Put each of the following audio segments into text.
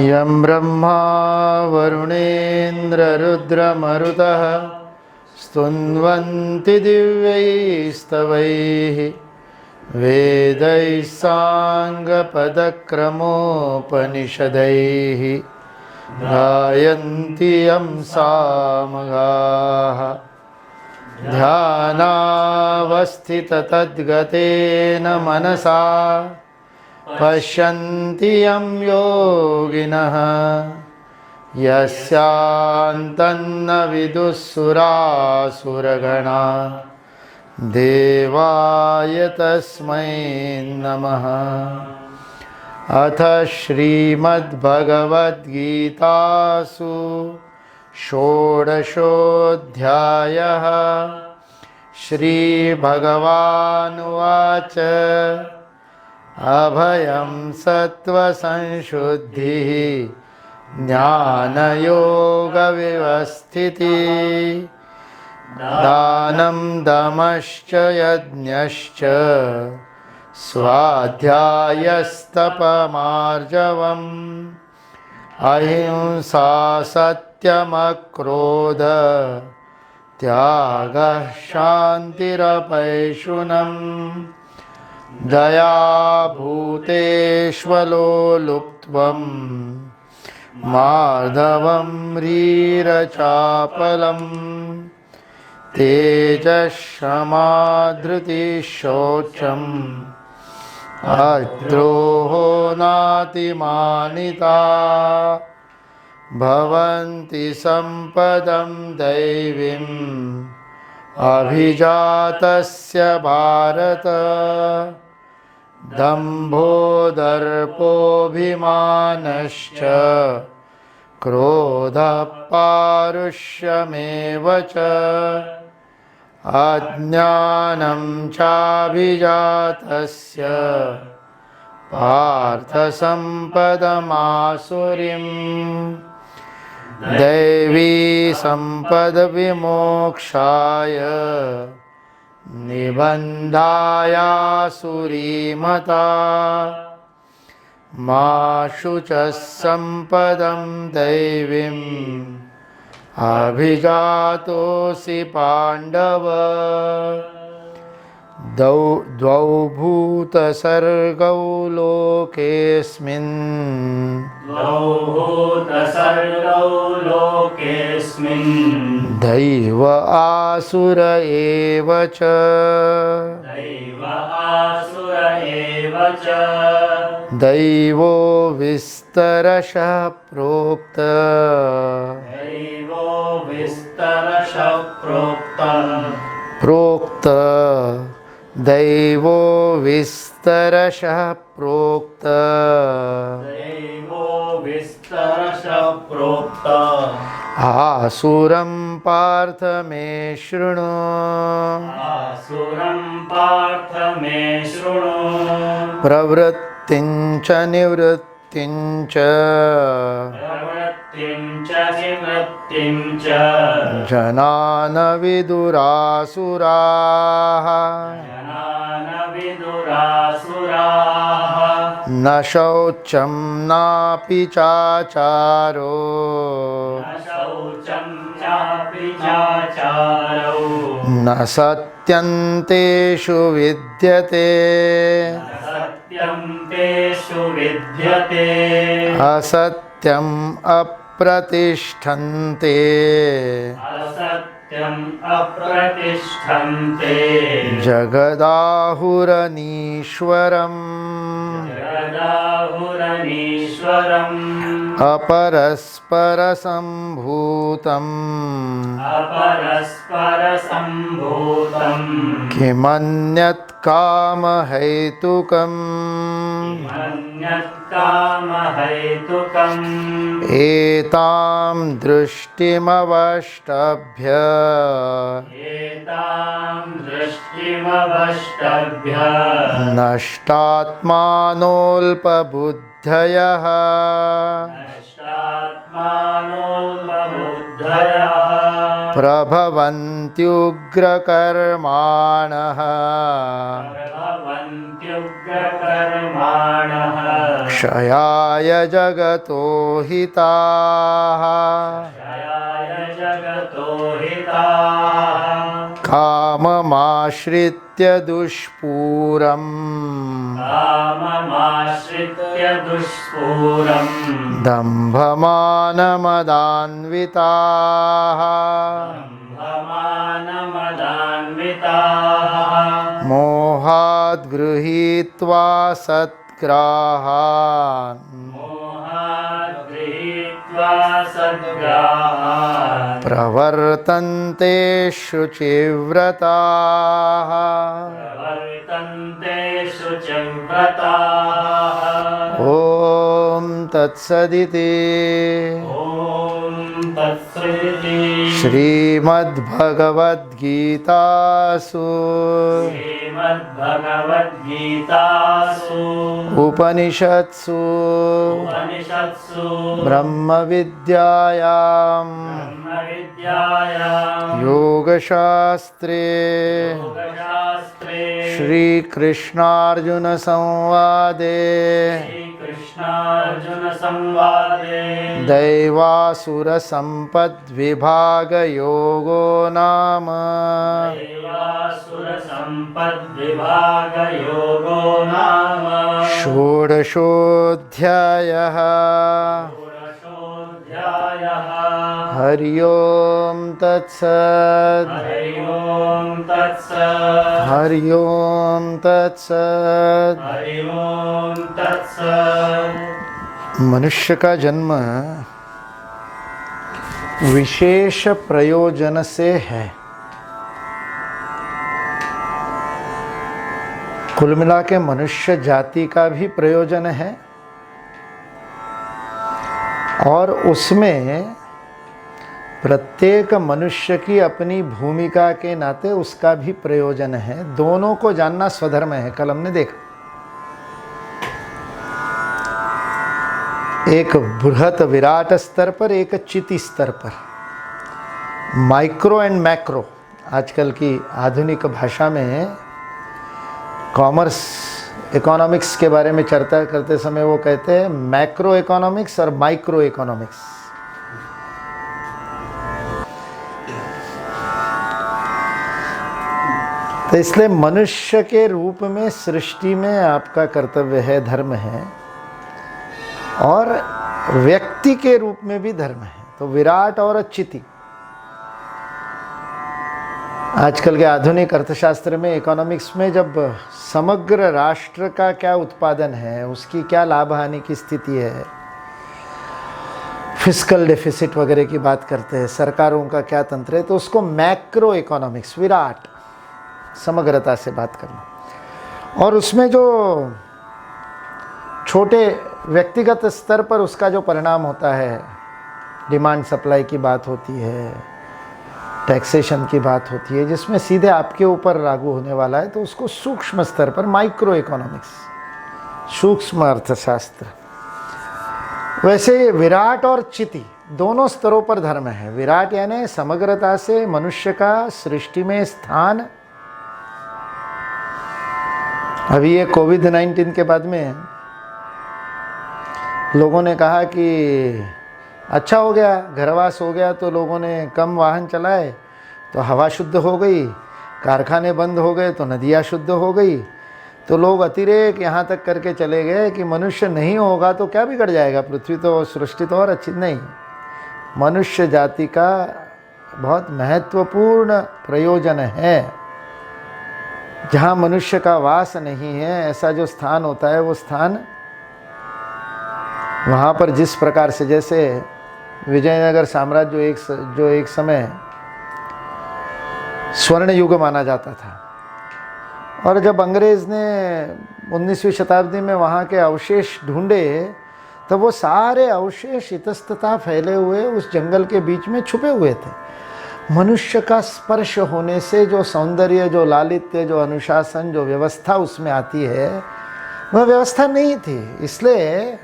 यं ब्रह्मा वरुणेन्द्ररुद्रमरुतः स्तुन्वन्ति दिव्यैस्तवैः वेदैः साङ्गपदक्रमोपनिषदैः गायन्ति यं सामगाः ध्यानावस्थिततद्गतेन मनसा पश्यन्ति यं योगिनः यस्यान्तन्न विदुःसुरासुरगणा देवाय तस्मै नमः। अथ श्रीमद्भगवद्गीतासु षोडशोऽध्यायः। श्रीभगवानुवाच अभयं सत्त्वसंशुद्धिः ज्ञानयोगविवस्थितिः दानं दमश्च यज्ञश्च स्वाध्यायस्तपमार्जवम् अहिंसा सत्यमक्रोध त्यागः शान्तिरपैशुनम् दया भूतेष्वलोलुप्त्वं मार्दवं ह्रीरचापलम् तेजःक्षमा धृतिः अद्रोहो नातिमानिता भवन्ति सम्पदं दैवीम् अभिजातस्य भारत दम्भो दर्पोऽभिमानश्च क्रोधः पारुष्यमेव च अज्ञानं चाभिजातस्य पार्थसम्पदमासुरीम् दैवी सम्पद्विमोक्षाय निबन्धायासुरीमता मा शुचः सम्पदं दैवीम् अभिजातोऽसि पाण्डव द्वौ भूतसर्गौ लोकेऽस्मिन् दैव आसुर एव च दैवो विस्तरशः प्रोक्त दैवो विस्तरशः प्रोक्त आसुरं पार्थ मे शृणु प्रवृत्तिं च निवृत्तिं च जनान विदुरासुराः न शौचं नापि चाचारो न सत्यन्तेषु विद्यते असत्यम् अप्रतिष्ठन्ते नित्यम् अप्रतिष्ठन्ते जगदाहुरनीश्वरम् जगदाहुरनीश्वरम् अपरस्परसम्भूतम् अपरस्परसम्भूतम् किमन्यत् कामहेतुकम् अन्यत्कामहैतुकम् एतां दृष्टिमवष्टभ्य एतां दृष्टिमवष्टभ्य नष्टात्मानोऽल्पबुद्धयः नष्टात्मानोऽल्पबुद्धयः प्रभवन्त्युग्रकर्माणः प्रभवन्त्युग्रकर्माणः क्षयाय जगतो हिताः क्षयाय जगतो हिताः काममाश्रित्य दुष्पूरम् काममाश्रित्य दुष्पूरम् दम्भमानमदान्विताः दम्भमानमदान्विताः मोहाद् गृहीत्वा सत्ग्राहान् मोहात् गृहीत्वा सद्ग्राहान् प्रवर्तन्ते शुचिव्रताः प्रवर्तन्ते शुचिव्रताः ॐ तत्सदिति ॐ तत्सदिति श्रीमद्भगवद्गीतासु श्रीमद्भगवद्गीतासु उपनिषत्सु उपनिषत्सु ब्रह्मविद्यायां ब्रह्मविद्यायां योगशास्त्रे योगशास्त्रे श्रीकृष्णार्जुनसंवादे श्रीकृष्णार्जुनसंवादे दैवासुरसम्पद्विभागयोगो नाम दैवासुरसम्पद्विभागयोगो नाम षोडशोऽध्यायः षोडशोऽध्यायः हरि ओं तत्सत् हरि ओं तत्सत् हरि ओं तत्सत् हरि ओं तत्सत् मनुष्य का जन्म विशेष प्रयोजन से है। कुल मिला के मनुष्य जाति का भी प्रयोजन है और उसमें प्रत्येक मनुष्य की अपनी भूमिका के नाते उसका भी प्रयोजन है। दोनों को जानना स्वधर्म है। कल हमने देखा एक बृहत विराट स्तर पर, एक चिति स्तर पर, माइक्रो एंड मैक्रो। आजकल की आधुनिक भाषा में कॉमर्स इकोनॉमिक्स के बारे में चर्चा करते समय वो कहते हैं मैक्रो इकोनॉमिक्स और माइक्रो इकोनॉमिक्स। तो इसलिए मनुष्य के रूप में सृष्टि में आपका कर्तव्य है, धर्म है, और व्यक्ति के रूप में भी धर्म है। तो विराट और चिति। आजकल के आधुनिक अर्थशास्त्र में, इकोनॉमिक्स में, जब समग्र राष्ट्र का क्या उत्पादन है, उसकी क्या लाभ हानि की स्थिति है, फिस्कल डेफिसिट वगैरह की बात करते हैं, सरकारों का क्या तंत्र है, तो उसको मैक्रो इकोनॉमिक्स, विराट, समग्रता से बात करना। और उसमें जो छोटे व्यक्तिगत स्तर पर उसका जो परिणाम होता है, डिमांड सप्लाई की बात होती है, टैक्सेशन की बात होती है, जिसमें सीधे आपके ऊपर लागू होने वाला है, तो उसको सूक्ष्म स्तर पर माइक्रो इकोनॉमिक्स, सूक्ष्म अर्थशास्त्र। वैसे विराट और चिति दोनों स्तरों पर धर्म है। विराट यानी समग्रता से मनुष्य का सृष्टि में स्थान। अभी ये कोविड-19 के बाद में लोगों ने कहा कि अच्छा हो गया, घरवास हो गया, तो लोगों ने कम वाहन चलाए तो हवा शुद्ध हो गई, कारखाने बंद हो गए तो नदियाँ शुद्ध हो गई। तो लोग अतिरेक यहाँ तक करके चले गए कि मनुष्य नहीं होगा तो क्या बिगड़ जाएगा, पृथ्वी तो सृष्टि तो और अच्छी नहीं। मनुष्य जाति का बहुत महत्वपूर्ण प्रयोजन है। जहाँ मनुष्य का वास नहीं है, ऐसा जो स्थान होता है, वो स्थान वहाँ पर जिस प्रकार से, जैसे विजयनगर साम्राज्य जो एक समय स्वर्ण युग माना जाता था, और जब अंग्रेज़ ने 19वीं शताब्दी में वहाँ के अवशेष ढूंढे, तब वो सारे अवशेष इतस्ततः फैले हुए उस जंगल के बीच में छुपे हुए थे। मनुष्य का स्पर्श होने से जो सौंदर्य, जो लालित्य, जो अनुशासन, जो व्यवस्था उसमें आती है, वह व्यवस्था नहीं थी। इसलिए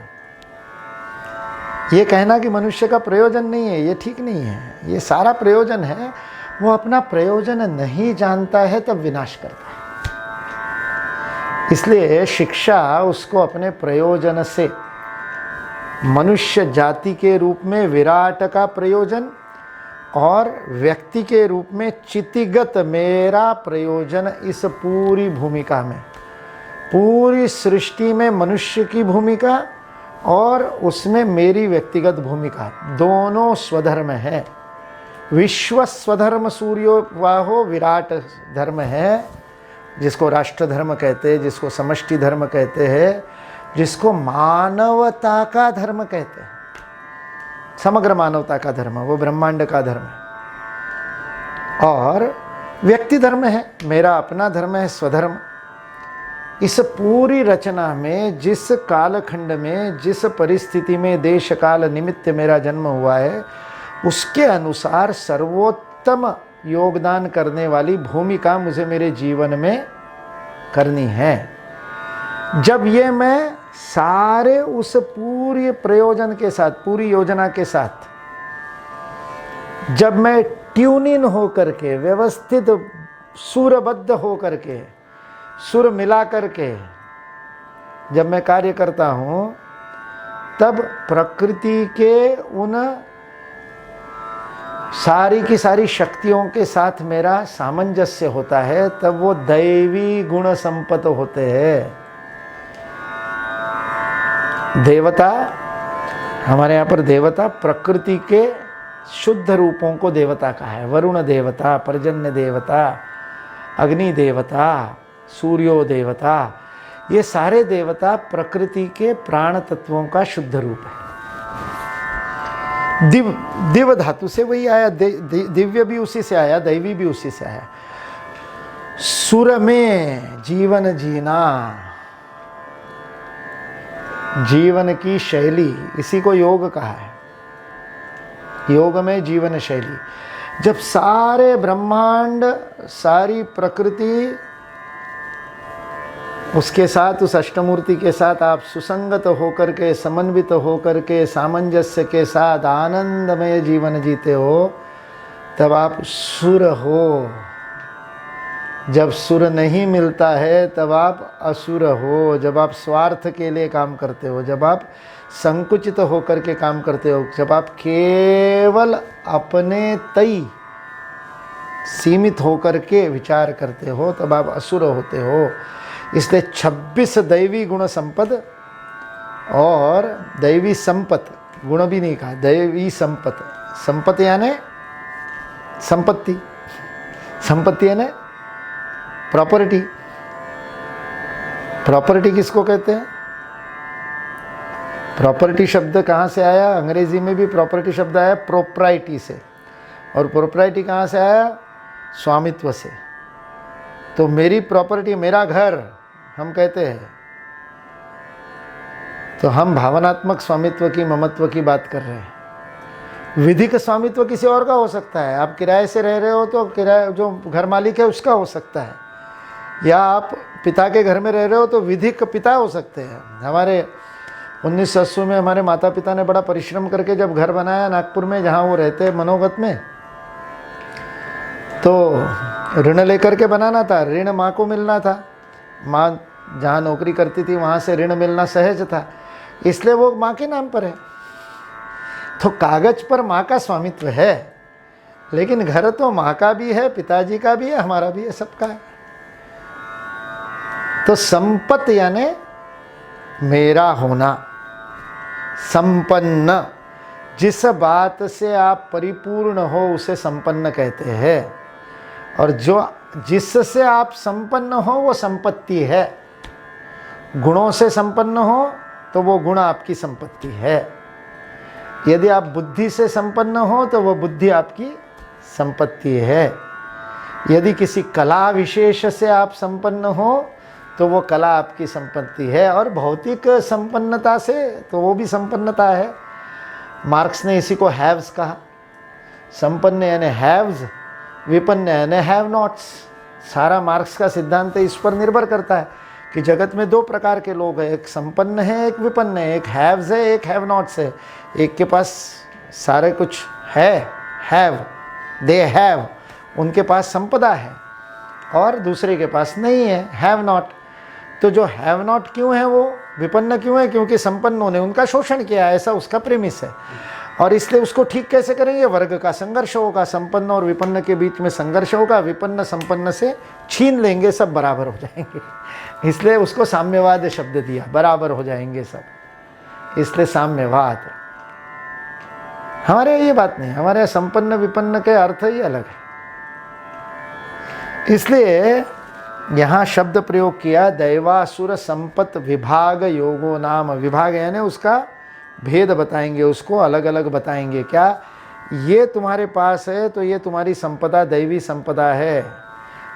ये कहना कि मनुष्य का प्रयोजन नहीं है, ये ठीक नहीं है। ये सारा प्रयोजन है। वो अपना प्रयोजन नहीं जानता है तब विनाश करता है। इसलिए शिक्षा उसको अपने प्रयोजन से, मनुष्य जाति के रूप में विराट का प्रयोजन और व्यक्ति के रूप में चितिगत मेरा प्रयोजन, इस पूरी भूमिका में, पूरी सृष्टि में मनुष्य की भूमिका और उसमें मेरी व्यक्तिगत भूमिका, दोनों स्वधर्म है। विश्व स्वधर्म सूर्यो वाहो विराट धर्म है, जिसको राष्ट्र धर्म कहते हैं, जिसको समष्टि धर्म कहते हैं, जिसको मानवता का धर्म कहते हैं, समग्र मानवता का धर्म, वो ब्रह्मांड का धर्म है। और व्यक्ति धर्म है, मेरा अपना धर्म है, स्वधर्म। इस पूरी रचना में, जिस कालखंड में, जिस परिस्थिति में, देश काल निमित्त मेरा जन्म हुआ है, उसके अनुसार सर्वोत्तम योगदान करने वाली भूमिका मुझे मेरे जीवन में करनी है। जब ये मैं सारे उस पूरी प्रयोजन के साथ, पूरी योजना के साथ, जब मैं ट्यून इन हो करके, व्यवस्थित सुरबद्ध हो करके, सुर मिला करके जब मैं कार्य करता हूँ, तब प्रकृति के उन सारी की सारी शक्तियों के साथ मेरा सामंजस्य होता है। तब वो दैवी गुण संपन्न होते हैं। देवता, हमारे यहाँ पर देवता प्रकृति के शुद्ध रूपों को देवता कहा है। वरुण देवता, पर्जन्य देवता, अग्नि देवता, सूर्यो देवता, ये सारे देवता प्रकृति के प्राण तत्वों का शुद्ध रूप है। दिव धातु से वही आया, दिव्य भी उसी से आया, दैवी भी उसी से आया। सुर में जीवन जीना, जीवन की शैली, इसी को योग कहा है। योग में जीवन शैली। जब सारे ब्रह्मांड, सारी प्रकृति, उसके साथ, उस अष्टमूर्ति के साथ आप सुसंगत होकर के, समन्वित होकर के, सामंजस्य के साथ आनंदमय जीवन जीते हो, तब आप सुर हो। जब सुर नहीं मिलता है तब आप असुर हो। जब आप स्वार्थ के लिए काम करते हो, जब आप संकुचित होकर के काम करते हो, जब आप केवल अपने तय सीमित होकर के विचार करते हो, तब आप असुर होते हो। इसलिए 26 दैवी गुण संपद और दैवी संपत, गुण भी नहीं कहा, दैवी संपत। संपत्ति यानी संपत्ति, संपत्ति यानी प्रॉपर्टी। प्रॉपर्टी किसको कहते हैं? प्रॉपर्टी शब्द कहाँ से आया? अंग्रेजी में भी प्रॉपर्टी शब्द आया प्रोप्राइटी से, और प्रोप्राइटी कहाँ से आया? स्वामित्व से। तो मेरी प्रॉपर्टी, मेरा घर हम कहते हैं, तो हम भावनात्मक स्वामित्व की, ममत्व की बात कर रहे हैं। विधिक स्वामित्व किसी और का हो सकता है। आप किराए से रह रहे हो तो किराया, जो घर मालिक है उसका हो सकता है, या आप पिता के घर में रह रहे हो तो विधिक पिता हो सकते हैं। हमारे 1980 में हमारे माता पिता ने बड़ा परिश्रम करके जब घर बनाया नागपुर में, जहाँ वो रहते हैं मनोगत में, तो ऋण लेकर के बनाना था। ऋण माँ को मिलना था, माँ जहाँ नौकरी करती थी वहाँ से ऋण मिलना सहज था, इसलिए वो माँ के नाम पर है। तो कागज पर माँ का स्वामित्व है, लेकिन घर तो माँ का भी है, पिताजी का भी है, हमारा भी है, सबका है। तो संपत्त यानी मेरा होना, संपन्न। जिस बात से आप परिपूर्ण हो उसे संपन्न कहते हैं, और जो जिससे आप संपन्न हो वो संपत्ति है। गुणों से संपन्न हो तो वो गुण आपकी संपत्ति है। यदि आप बुद्धि से संपन्न हो तो वो बुद्धि आपकी संपत्ति है। यदि किसी कला विशेष से आप संपन्न हो तो वो कला आपकी संपत्ति है। और भौतिक संपन्नता से तो वो भी संपन्नता है। मार्क्स ने इसी को हैव्स कहा। संपन्न यानी हैव्स, विपन्न यानी हैव नॉट्स। सारा मार्क्स का सिद्धांत इस पर निर्भर करता है कि जगत में दो प्रकार के लोग हैं, एक संपन्न है, एक विपन्न है, एक हैव्स है, एक हैव नॉट्स है। एक के पास सारे कुछ है, हैव, दे हैव, उनके पास संपदा है, और दूसरे के पास नहीं है, हैव नॉट। तो जो हैव नॉट क्यों है वो विपन्न क्यों है? क्योंकि संपन्नों ने उनका शोषण किया, ऐसा उसका प्रेमिस है। और इसलिए उसको ठीक कैसे करेंगे? वर्ग का संघर्ष होगा, संपन्न और विपन्न के बीच में संघर्ष होगा, विपन्न संपन्न से छीन लेंगे, सब बराबर हो जाएंगे। इसलिए उसको साम्यवाद शब्द दिया, बराबर हो जाएंगे सब, इसलिए साम्यवाद। हमारे ये बात नहीं, हमारे संपन्न विपन्न के अर्थ ही अलग है। इसलिए यहाँ शब्द प्रयोग किया, दैवासुर संपत विभाग योगो नाम। विभाग यानी उसका भेद बताएंगे, उसको अलग अलग बताएंगे। क्या ये तुम्हारे पास है तो ये तुम्हारी संपदा दैवी संपदा है,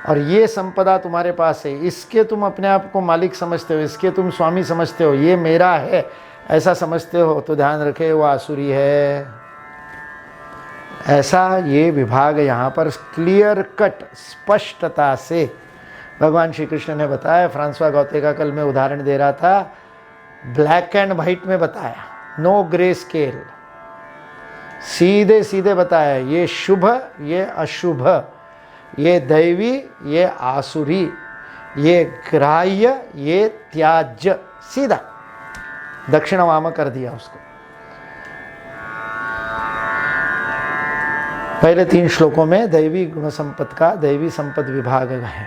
और ये संपदा तुम्हारे पास है, इसके तुम अपने आप को मालिक समझते हो, इसके तुम स्वामी समझते हो, ये मेरा है ऐसा समझते हो, तो ध्यान रखे वो आसुरी है। ऐसा ये विभाग यहाँ पर क्लियर कट स्पष्टता से भगवान श्री कृष्ण ने बताया। फ्रांसवा गौते का कल मैं उदाहरण दे रहा था, ब्लैक एंड वाइट में बताया, नो ग्रे स्केल, सीधे सीधे बताया, ये शुभ ये अशुभ, ये दैवी ये आसुरी, ये ग्राह्य ये त्याज्य, सीधा दक्षिण वाम कर दिया उसको। पहले 3 श्लोकों में दैवी गुण संपद का दैवी संपद विभाग है।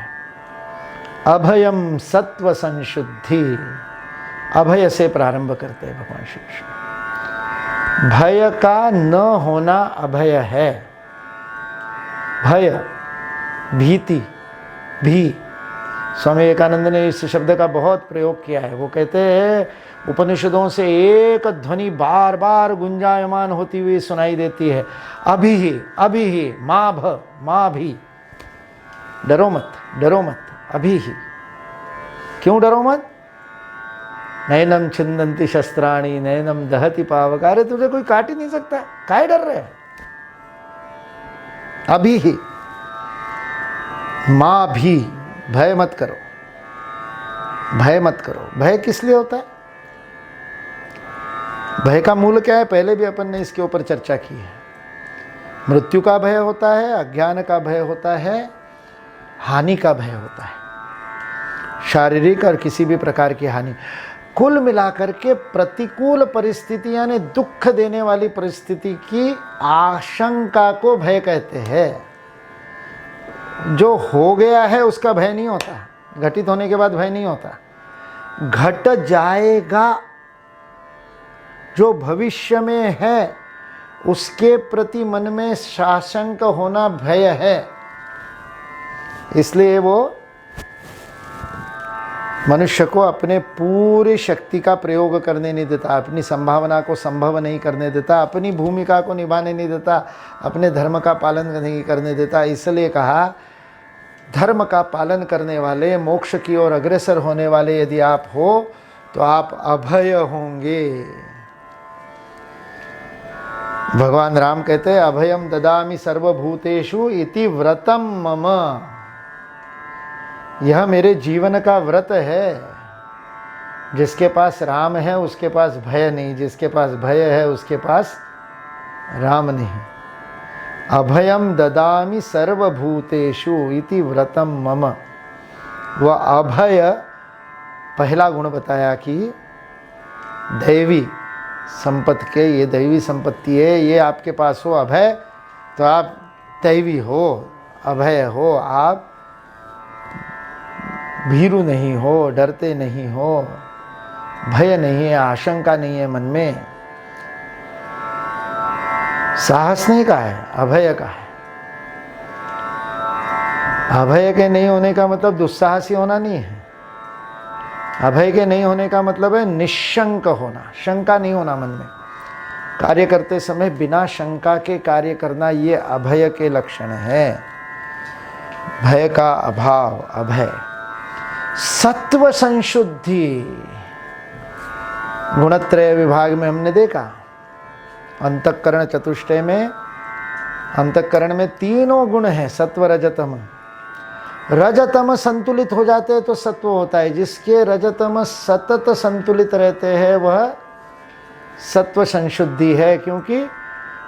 अभयम सत्व संशुद्धि, अभय से प्रारंभ करते हैं भगवान श्री कृष्ण। भय का न होना अभय है। भय, भीति, भी, स्वामी विवेकानंद ने इस शब्द का बहुत प्रयोग किया है। वो कहते हैं उपनिषदों से एक ध्वनि बार बार गुंजायमान होती हुई सुनाई देती है, अभी ही, माँ भी, डरो मत, डरो मत, अभी ही। क्यों डरो मत? नैनम छिंदंती शस्त्राणी नैनम दहति पावक। अरे तुझे कोई काट ही नहीं सकता, काहे डर रहे? अभी ही, माँ भी, भय मत करो, भय मत करो। भय किस लिए होता है? भय का मूल क्या है? पहले भी अपन ने इसके ऊपर चर्चा की है। मृत्यु का भय होता है, अज्ञान का भय होता है, हानि का भय होता है, शारीरिक और किसी भी प्रकार की हानि। कुल मिलाकर के प्रतिकूल परिस्थिति यानी दुख देने वाली परिस्थिति की आशंका को भय कहते हैं। जो हो गया है उसका भय नहीं होता, घटित होने के बाद भय नहीं होता। घट जाएगा जो भविष्य में है उसके प्रति मन में साशंक होना भय है। इसलिए वो मनुष्य को अपने पूरी शक्ति का प्रयोग करने नहीं देता, अपनी संभावना को संभव नहीं करने देता, अपनी भूमिका को निभाने नहीं देता, अपने धर्म का पालन नहीं करने देता। इसलिए कहा धर्म का पालन करने वाले, मोक्ष की ओर अग्रसर होने वाले यदि आप हो तो आप अभय होंगे। भगवान राम कहते हैं अभयम ददामि सर्वभूतेषु इति व्रतम मम। यह मेरे जीवन का व्रत है। जिसके पास राम है उसके पास भय नहीं, जिसके पास भय है उसके पास राम नहीं। अभयम ददामि सर्वभूतेषु इति व्रतम मम। वह अभय पहला गुण बताया कि दैवी संपत्ति के, ये दैवी संपत्ति है, ये आपके पास हो अभय तो आप दैवी हो, अभय हो, आप भीरू नहीं हो, डरते नहीं हो, भय नहीं है, आशंका नहीं है मन में। साहस नहीं का है, अभय का है। अभय के नहीं होने का मतलब दुस्साहसी होना नहीं है। अभय के नहीं होने का मतलब है निशंक होना, शंका नहीं होना मन में। कार्य करते समय बिना शंका के कार्य करना, ये अभय के लक्षण है। भय का अभाव, अभय। सत्व संशुद्धि, गुणत्रय विभाग में हमने देखा, अंतःकरण चतुष्टय में, अंतःकरण में तीनों गुण हैं, सत्व रजतम। रजतम संतुलित हो जाते हैं तो सत्व होता है। जिसके रजतम सतत संतुलित रहते हैं वह सत्व संशुद्धि है, क्योंकि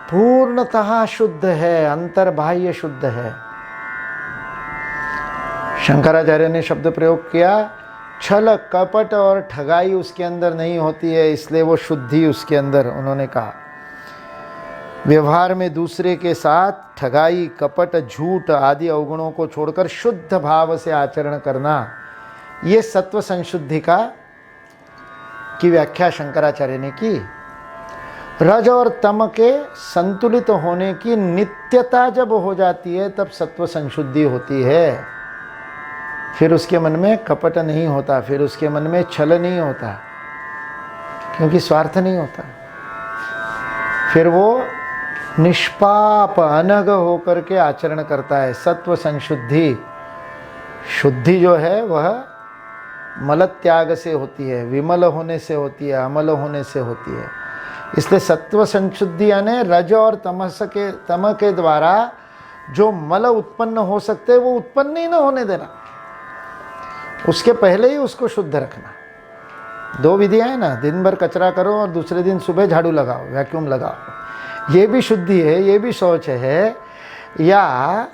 पूर्णतः शुद्ध है, अंतर्बाह्य शुद्ध है। शंकराचार्य ने शब्द प्रयोग किया, छल कपट और ठगाई उसके अंदर नहीं होती है, इसलिए वो शुद्धि उसके अंदर, उन्होंने कहा। व्यवहार में दूसरे के साथ ठगाई, कपट, झूठ आदि अवगुणों को छोड़कर शुद्ध भाव से आचरण करना, ये सत्व संशुद्धि की व्याख्या शंकराचार्य ने की। रज और तम के संतुलित होने की नित्यता जब हो जाती है तब सत्व संशुद्धि होती है। फिर उसके मन में कपट नहीं होता, फिर उसके मन में छल नहीं होता, क्योंकि स्वार्थ नहीं होता। फिर वो निष्पाप अनग होकर के आचरण करता है। सत्व संशुद्धि, शुद्धि जो है वह मल त्याग से होती है, विमल होने से होती है, अमल होने से होती है। इसलिए सत्व संशुद्धि यानी रज और तम के द्वारा जो मल उत्पन्न हो सकते हैं वो उत्पन्न ही ना होने देना, उसके पहले ही उसको शुद्ध रखना। दो विधियां हैं ना, दिन भर कचरा करो और दूसरे दिन सुबह झाड़ू लगाओ, वैक्यूम लगाओ, ये भी शुद्धि है, ये भी शौच है। या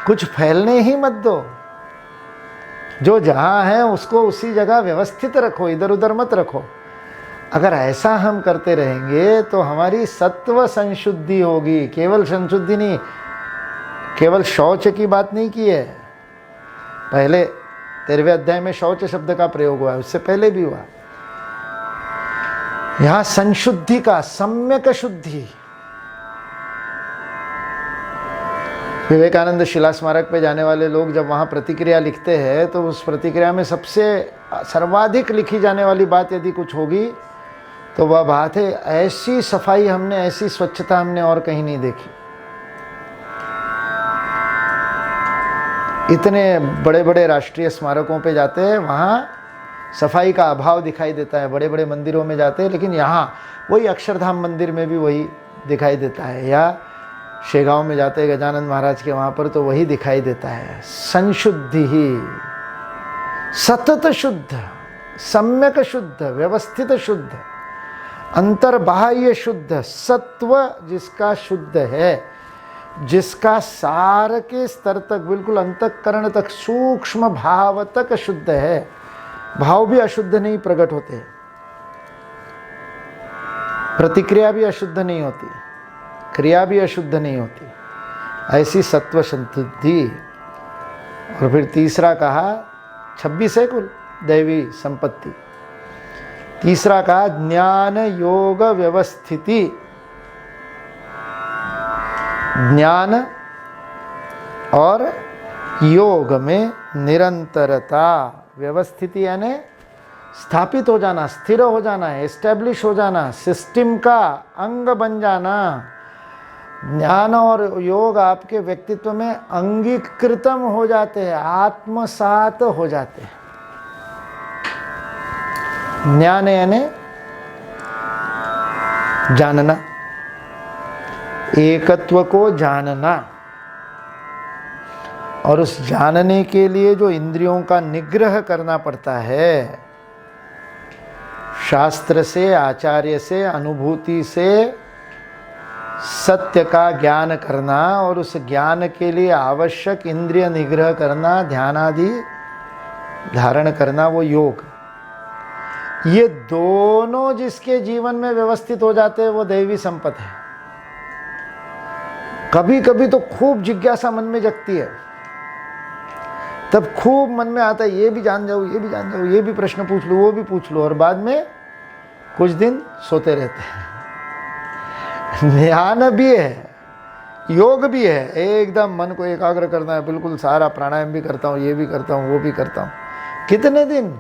कुछ फैलने ही मत दो, जो जहाँ है उसको उसी जगह व्यवस्थित रखो, इधर उधर मत रखो। अगर ऐसा हम करते रहेंगे तो हमारी सत्व संशुद्धि होगी। केवल संशुद्धि नहीं, केवल शौच की बात नहीं की है। पहले 13वें अध्याय में शौच शब्द का प्रयोग हुआ है, उससे पहले भी हुआ। यहां संशुद्धि का, सम्यक शुद्धि। विवेकानंद शिला स्मारक पे जाने वाले लोग जब वहां प्रतिक्रिया लिखते हैं तो उस प्रतिक्रिया में सबसे सर्वाधिक लिखी जाने वाली बात यदि कुछ होगी तो वह बात है, ऐसी सफाई हमने, ऐसी स्वच्छता हमने और कहीं नहीं देखी। इतने बड़े बड़े राष्ट्रीय स्मारकों पे जाते हैं, वहाँ सफाई का अभाव दिखाई देता है। बड़े बड़े मंदिरों में जाते हैं, लेकिन यहाँ वही अक्षरधाम मंदिर में भी वही दिखाई देता है, या शेगांव में जाते हैं गजानंद महाराज के वहाँ पर तो वही दिखाई देता है। संशुद्धि ही, सतत शुद्ध, सम्यक शुद्ध, व्यवस्थित शुद्ध, अंतर्बाह्य शुद्ध, सत्व जिसका शुद्ध है, जिसका सार के स्तर तक, बिल्कुल अंतःकरण तक, सूक्ष्म भाव तक शुद्ध है। भाव भी अशुद्ध नहीं प्रकट होते, प्रतिक्रिया भी अशुद्ध नहीं होती, क्रिया भी अशुद्ध नहीं होती, ऐसी सत्व संशुद्धि। और फिर तीसरा कहा, 26 है कुल दैवी संपत्ति। तीसरा कहा ज्ञान योग व्यवस्थिति। ज्ञान और योग में निरंतरता, व्यवस्थिति यानी स्थापित हो जाना, स्थिर हो जाना, एस्टेब्लिश हो जाना, सिस्टम का अंग बन जाना। ज्ञान और योग आपके व्यक्तित्व में अंगीकृतम हो जाते हैं, आत्मसात हो जाते हैं। ज्ञान यानी जानना, एकत्व को जानना, और उस जानने के लिए जो इंद्रियों का निग्रह करना पड़ता है, शास्त्र से, आचार्य से, अनुभूति से सत्य का ज्ञान करना, और उस ज्ञान के लिए आवश्यक इंद्रिय निग्रह करना, ध्यान आदि धारण करना, वो योग। ये दोनों जिसके जीवन में व्यवस्थित हो जाते हैं वो दैवी संपत्ति है। कभी कभी तो खूब जिज्ञासा मन में जगती है, तब खूब मन में आता है ये भी जान जाऊँ, ये भी जान जाऊँ, ये भी प्रश्न पूछ लूँ, वो भी पूछ लूँ, और बाद में कुछ दिन सोते रहते हैं। ध्यान भी है, योग भी है, एकदम मन को एकाग्र करना है, बिल्कुल सारा प्राणायाम भी करता हूँ, ये भी करता हूँ, वो भी करता हूँ। कितने दिन?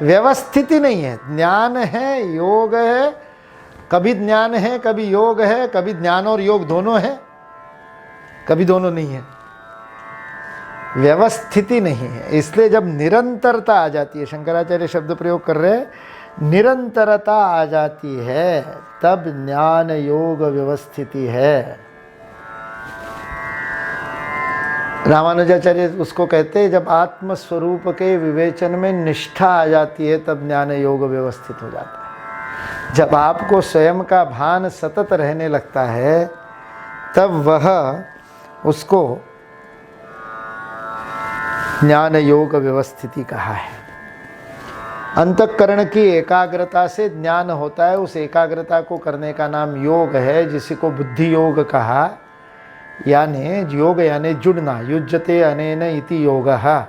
व्यवस्थित ही नहीं है। ज्ञान है, योग है, कभी ज्ञान है, कभी योग है, कभी ज्ञान और योग दोनों है, कभी दोनों नहीं है। व्यवस्थिति नहीं है। इसलिए जब निरंतरता आ जाती है, शंकराचार्य शब्द प्रयोग कर रहे हैं, निरंतरता आ जाती है, तब ज्ञान योग व्यवस्थिति है। रामानुजाचार्य उसको कहते हैं, जब आत्म स्वरूप के विवेचन में निष्ठा आ जाती है, तब ज्ञान योग व्यवस्थित हो जाता है। जब आपको स्वयं का भान सतत रहने लगता है, तब वह उसको ज्ञान योग व्यवस्थिति कहा है। अंतःकरण की एकाग्रता से ज्ञान होता है, उस एकाग्रता को करने का नाम योग है, जिसी को बुद्धि योग कहा। यानी योग यानी जुड़ना, युज्यते अनेन इति योगः।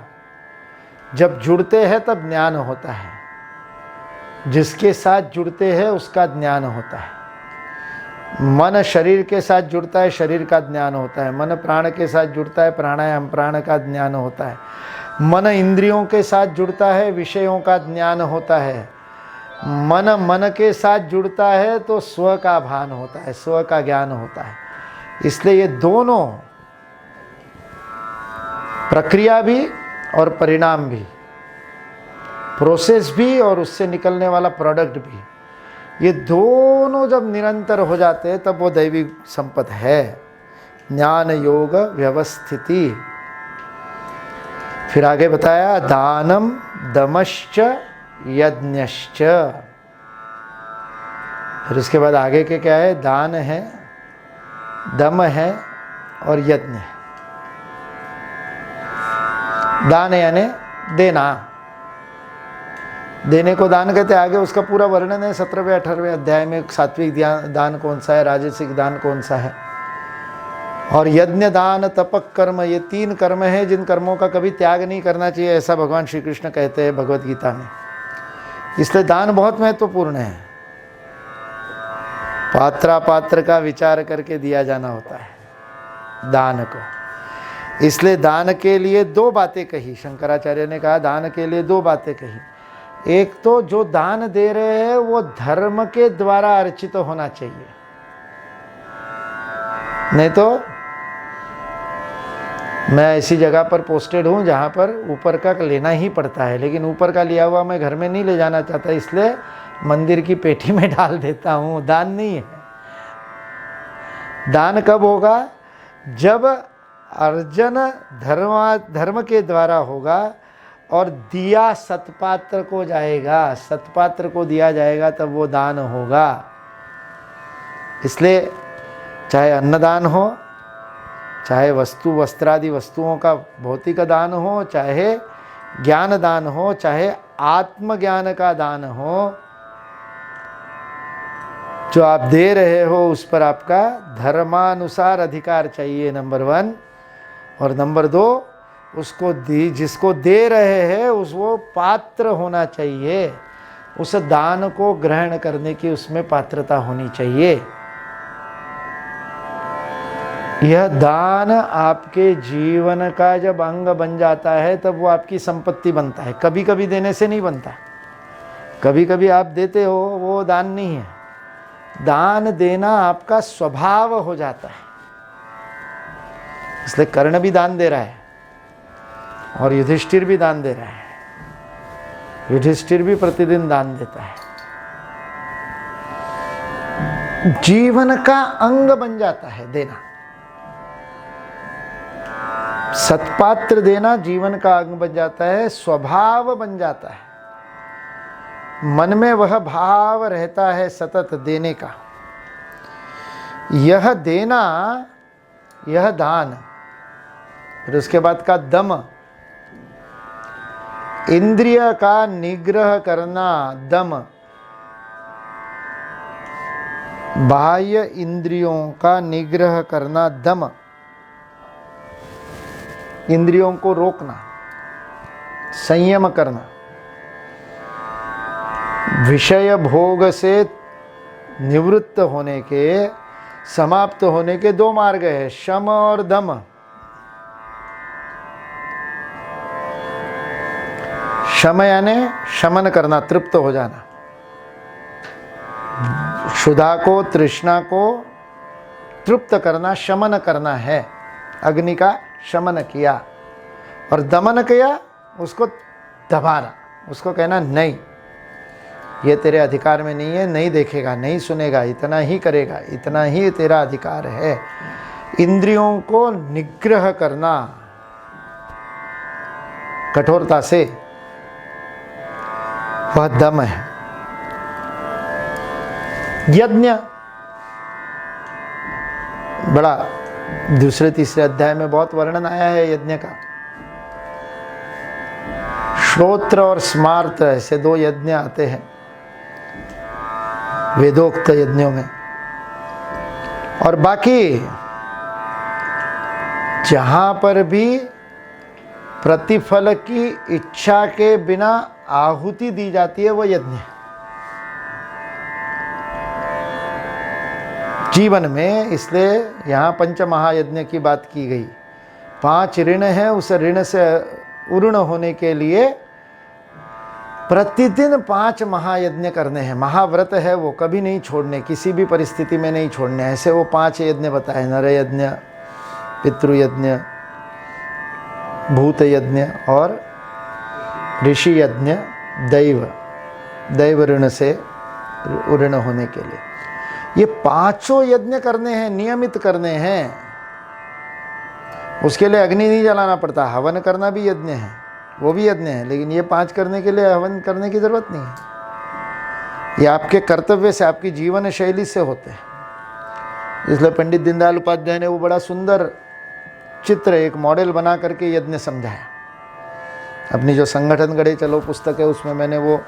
जब जुड़ते हैं तब ज्ञान होता है, जिसके साथ जुड़ते हैं उसका ज्ञान होता है। मन शरीर के साथ जुड़ता है, शरीर का ज्ञान होता है। मन प्राण के साथ जुड़ता है, प्राणायाम प्राण का ज्ञान होता है। मन इंद्रियों के साथ जुड़ता है, विषयों का ज्ञान होता है। मन के साथ जुड़ता है तो स्व का भान होता है, स्व का ज्ञान होता है। इसलिए ये दोनों प्रक्रिया भी और परिणाम भी, प्रोसेस भी और उससे निकलने वाला प्रोडक्ट भी, ये दोनों जब निरंतर हो जाते हैं तब वो दैवी संपद है। ज्ञान योग व्यवस्थिति। फिर आगे बताया दानम दमश्च यज्ञश्च। फिर उसके बाद आगे के क्या है? दान है, दम है और यज्ञ है। दान यानी देना, देने को दान कहते हैं। आगे उसका पूरा वर्णन है 17वें 18वें अध्याय में। सात्विक दान कौन सा है, राजसिक दान कौन सा है, और यज्ञ दान तपक कर्म, ये 3 कर्म हैं जिन कर्मों का कभी त्याग नहीं करना चाहिए, ऐसा भगवान श्री कृष्ण कहते हैं भगवत गीता में। इसलिए दान बहुत महत्वपूर्ण है। पात्र का विचार करके दिया जाना होता है दान को। इसलिए दान के लिए 2 बातें कही, शंकराचार्य ने कहा दान के लिए 2 बातें कही। एक तो जो दान दे रहे हैं वो धर्म के द्वारा अर्चित होना चाहिए, नहीं तो मैं ऐसी जगह पर पोस्टेड हूँ जहाँ पर ऊपर का लेना ही पड़ता है, लेकिन ऊपर का लिया हुआ मैं घर में नहीं ले जाना चाहता, इसलिए मंदिर की पेटी में डाल देता हूँ। दान नहीं है। दान कब होगा? जब अर्जन धर्म के द्वारा होगा और दिया सत्पात्र को जाएगा, सत्पात्र को दिया जाएगा, तब वो दान होगा। इसलिए चाहे अन्नदान हो, चाहे वस्त्रादि वस्तुओं का भौतिक दान हो, चाहे ज्ञान दान हो, चाहे आत्मज्ञान का दान हो, जो आप दे रहे हो उस पर आपका धर्मानुसार अधिकार चाहिए, नंबर 1। और नंबर 2, उसको जिसको दे रहे हैं वो पात्र होना चाहिए, उस दान को ग्रहण करने की उसमें पात्रता होनी चाहिए। यह दान आपके जीवन का जब अंग बन जाता है तब वो आपकी संपत्ति बनता है। कभी कभी देने से नहीं बनता, कभी कभी आप देते हो, वो दान नहीं है। दान देना आपका स्वभाव हो जाता है। इसलिए कर्ण भी दान दे रहा है और युधिष्ठिर भी दान दे रहा है। युधिष्ठिर भी प्रतिदिन दान देता है। जीवन का अंग बन जाता है देना। सत्पात्र देना जीवन का अंग बन जाता है, स्वभाव बन जाता है। मन में वह भाव रहता है सतत देने का। यह देना, यह दान। फिर उसके बाद का दम, इंद्रिय का निग्रह करना, दम। बाह्य इंद्रियों का निग्रह करना, दम। इंद्रियों को रोकना, संयम करना, विषय भोग से निवृत्त होने के, समाप्त होने के दो मार्ग है, शम और दम। शम यानी शमन करना, तृप्त हो जाना, क्षुधा को, तृष्णा को तृप्त करना, शमन करना है। अग्नि का शमन किया और दमन किया, उसको दबाना, उसको कहना नहीं, ये तेरे अधिकार में नहीं है, नहीं देखेगा, नहीं सुनेगा, इतना ही करेगा, इतना ही तेरा अधिकार है। इंद्रियों को निग्रह करना कठोरता से, वह दम है। यज्ञ बड़ा दूसरे तीसरे अध्याय में बहुत वर्णन आया है यज्ञ का। श्रोत्र और स्मार्त ऐसे दो यज्ञ आते हैं वेदोक्त यज्ञों में। और बाकी जहां पर भी प्रतिफल की इच्छा के बिना आहुति दी जाती है वो यज्ञ है। जीवन में इसलिए यहाँ पंच महायज्ञ की बात की गई। 5 ऋण है, उस ऋण से उऋण होने के लिए प्रतिदिन 5 महायज्ञ करने हैं। महाव्रत है वो, कभी नहीं छोड़ने, किसी भी परिस्थिति में नहीं छोड़ने। ऐसे वो 5 यज्ञ बताए, नर यज्ञ, पितृयज्ञ, भूत यज्ञ और ऋषि यज्ञ, दैव ऋण से उऋण होने के लिए। ये 5 यज्ञ करने हैं, नियमित करने हैं। उसके लिए अग्नि नहीं जलाना पड़ता, हवन करना भी यज्ञ है, वो भी यज्ञ है। लेकिन ये 5 करने के लिए हवन करने की जरूरत नहीं है, ये आपके कर्तव्य से, आपकी जीवन शैली से होते हैं। इसलिए पंडित दीनदयाल उपाध्याय ने वो बड़ा सुंदर चित्र, एक मॉडल बना करके यज्ञ समझाया। अपनी जो संगठन गढ़े चलो पुस्तक है उसमें मैंने वो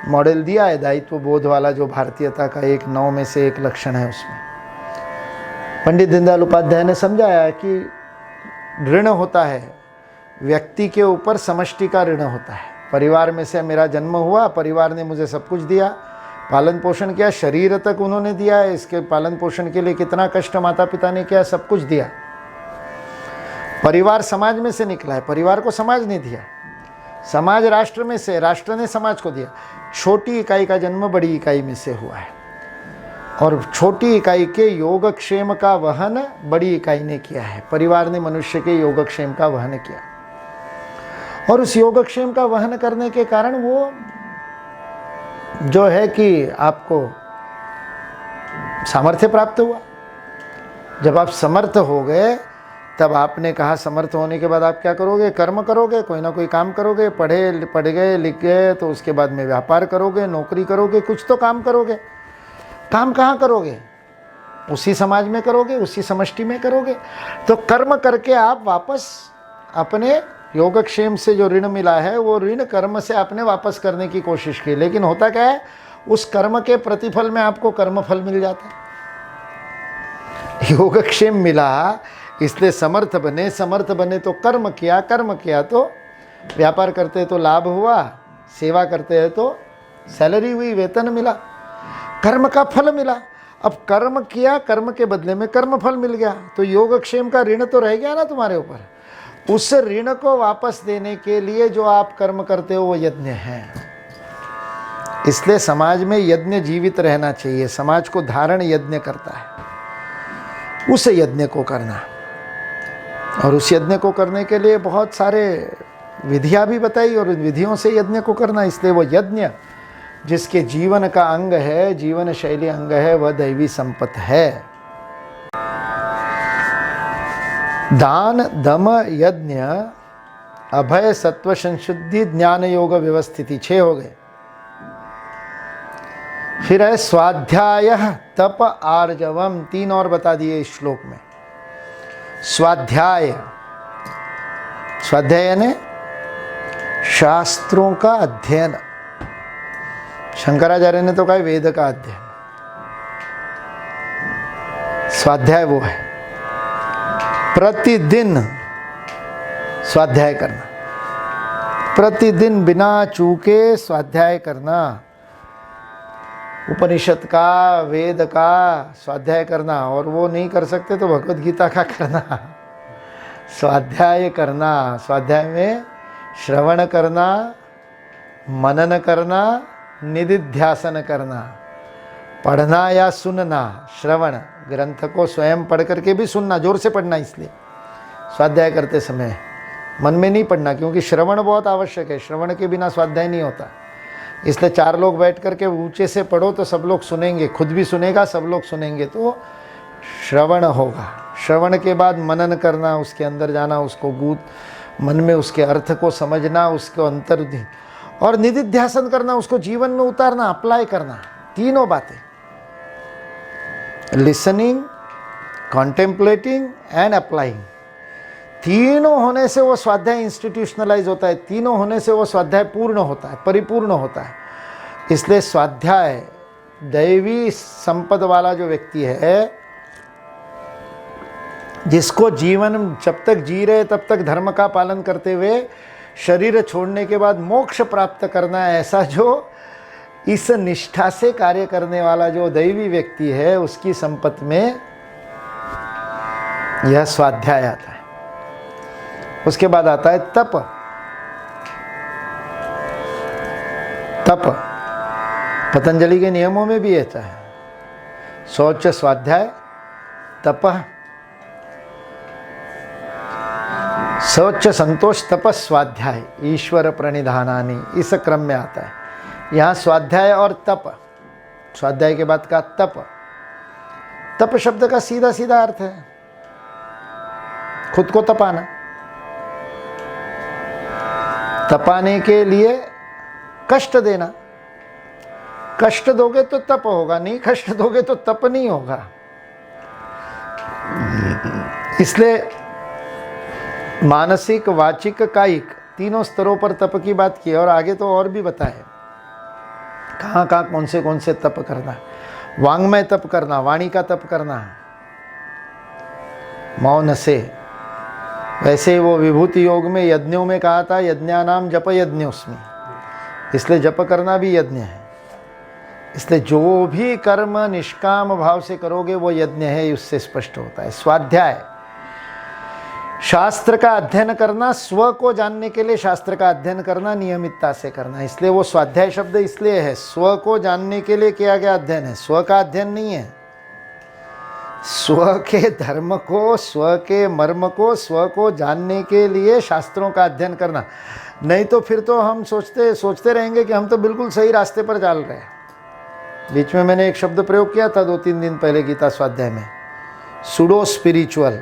मॉडल दिया है, दायित्व बोध वाला, जो भारतीयता का एक 9 में से एक लक्षण है। उसमें पंडित दीनदयाल उपाध्याय ने समझाया कि ऋण होता है व्यक्ति के ऊपर, समष्टि का ऋण होता है। परिवार में से मेरा जन्म हुआ, परिवार ने मुझे सब कुछ दिया, पालन पोषण किया, शरीर तक उन्होंने दिया है, इसके पालन पोषण के लिए कितना कष्ट माता पिता ने किया, सब कुछ दिया। परिवार समाज में से निकला है, परिवार को समाज ने दिया। समाज राष्ट्र में से, राष्ट्र ने समाज को दिया। छोटी इकाई का जन्म बड़ी इकाई में से हुआ है, और छोटी इकाई के योगक्षेम का वहन बड़ी इकाई ने किया है। परिवार ने मनुष्य के योगक्षेम का वहन किया, और उस योगक्षेम का वहन करने के कारण वो जो है कि आपको सामर्थ्य प्राप्त हुआ। जब आप समर्थ हो गए, तब आपने कहा समर्थ होने के बाद आप क्या करोगे? कर्म करोगे, कोई ना कोई काम करोगे। पढ़ गए, लिख गए, तो उसके बाद में व्यापार करोगे, नौकरी करोगे, कुछ तो काम करोगे। काम कहाँ करोगे? उसी समाज में करोगे, उसी समष्टि में करोगे। तो कर्म करके आप वापस अपने योगक्षेम से जो ऋण मिला है, वो ऋण कर्म से आपने वापस करने की कोशिश की। लेकिन होता क्या है, उस कर्म के प्रतिफल में आपको कर्मफल मिल जाता है। योगक्षेम मिला इसलिए समर्थ बने तो कर्म किया तो व्यापार करते तो लाभ हुआ, सेवा करते हैं तो सैलरी हुई, वेतन मिला, कर्म का फल मिला। अब कर्म किया, कर्म के बदले में कर्म फल मिल गया, तो योगक्षेम का ऋण तो रह गया ना तुम्हारे ऊपर। उस ऋण को वापस देने के लिए जो आप कर्म करते हो वो यज्ञ है। इसलिए समाज में यज्ञ जीवित रहना चाहिए, समाज को धारण यज्ञ करता है, उस यज्ञ को करना। और उस यज्ञ को करने के लिए बहुत सारे विधियां भी बताई, और विधियों से यज्ञ को करना। इसलिए वो यज्ञ जिसके जीवन का अंग है, जीवन शैली अंग है, वह दैवी संपत है। दान, दम, यज्ञ, अभय, सत्व संशुद्धि, ज्ञान, योग, व्यवस्थिति, 6 हो गए। फिर है स्वाध्याय, तप, आर्जवम, 3 और बता दिए इस श्लोक में। स्वाध्याय यानी शास्त्रों का अध्ययन। शंकराचार्य ने तो कहा वेद का अध्ययन। स्वाध्याय वो है, प्रतिदिन स्वाध्याय करना, प्रतिदिन बिना चूके स्वाध्याय करना। उपनिषद का, वेद का स्वाध्याय करना, और वो नहीं कर सकते तो भगवत गीता का करना। स्वाध्याय करना, स्वाध्याय में श्रवण करना, मनन करना, निधिध्यासन करना, पढ़ना या सुनना। श्रवण, ग्रंथ को स्वयं पढ़ करके भी सुनना, जोर से पढ़ना, इसलिए स्वाध्याय करते समय मन में नहीं पढ़ना, क्योंकि श्रवण बहुत आवश्यक है। श्रवण के बिना स्वाध्याय नहीं होता। इसलिए 4 लोग बैठ करके ऊंचे से पढ़ो तो सब लोग सुनेंगे, खुद भी सुनेगा, सब लोग सुनेंगे, तो श्रवण होगा। श्रवण के बाद मनन करना, उसके अंदर जाना, उसको गूंथ मन में उसके अर्थ को समझना, उसको अंतर, और निधिध्यासन करना, उसको जीवन में उतारना, अप्लाई करना। तीनों बातें, लिसनिंग, कॉन्टेम्पलेटिंग एंड अप्लाइंग, तीनों होने से वो स्वाध्याय इंस्टीट्यूशनलाइज होता है। तीनों होने से वो स्वाध्याय पूर्ण होता है, परिपूर्ण होता है। इसलिए स्वाध्याय दैवी संपद वाला जो व्यक्ति है, जिसको जीवन जब तक जी रहे तब तक धर्म का पालन करते हुए शरीर छोड़ने के बाद मोक्ष प्राप्त करना है, ऐसा जो इस निष्ठा से कार्य करने वाला जो दैवी व्यक्ति है, उसकी संपत्ति में यह स्वाध्याय आता है। उसके बाद आता है तप। तप पतंजलि के नियमों में भी आता है। शौच, स्वाध्याय, तप, शौच, संतोष, तप, स्वाध्याय, ईश्वर प्रणिधानानि, इस क्रम में आता है। यहाँ स्वाध्याय और तप, स्वाध्याय के बाद का तप। तप शब्द का सीधा सीधा अर्थ है खुद को तपाना। तपाने के लिए कष्ट देना। कष्ट दोगे तो तप होगा, नहीं कष्ट दोगे तो तप नहीं होगा। इसलिए मानसिक, वाचिक, कायिक तीनों स्तरों पर तप की बात की, और आगे तो और भी बताए कहाँ कहाँ कौन से तप करना। वांग्मय तप करना, वाणी का तप करना मौन से। वैसे ही वो विभूति योग में यज्ञों में कहा था, यज्ञानाम जप यज्ञोस्मि, इसलिए जप करना भी यज्ञ है। इसलिए जो भी कर्म निष्काम भाव से करोगे वो यज्ञ है, उससे स्पष्ट होता है। स्वाध्याय, शास्त्र का अध्ययन करना, स्व को जानने के लिए शास्त्र का अध्ययन करना, नियमितता से करना। इसलिए वो स्वाध्याय शब्द इसलिए है, स्व को जानने के लिए किया गया अध्ययन है, स्व का अध्ययन नहीं है। स्व के धर्म को, स्व के मर्म को, स्व को जानने के लिए शास्त्रों का अध्ययन करना। नहीं तो फिर तो हम सोचते रहेंगे कि हम तो बिल्कुल सही रास्ते पर चल रहे हैं। बीच में मैंने एक शब्द प्रयोग किया था 2-3 दिन पहले गीता स्वाध्याय में, सुडो स्पिरिचुअल,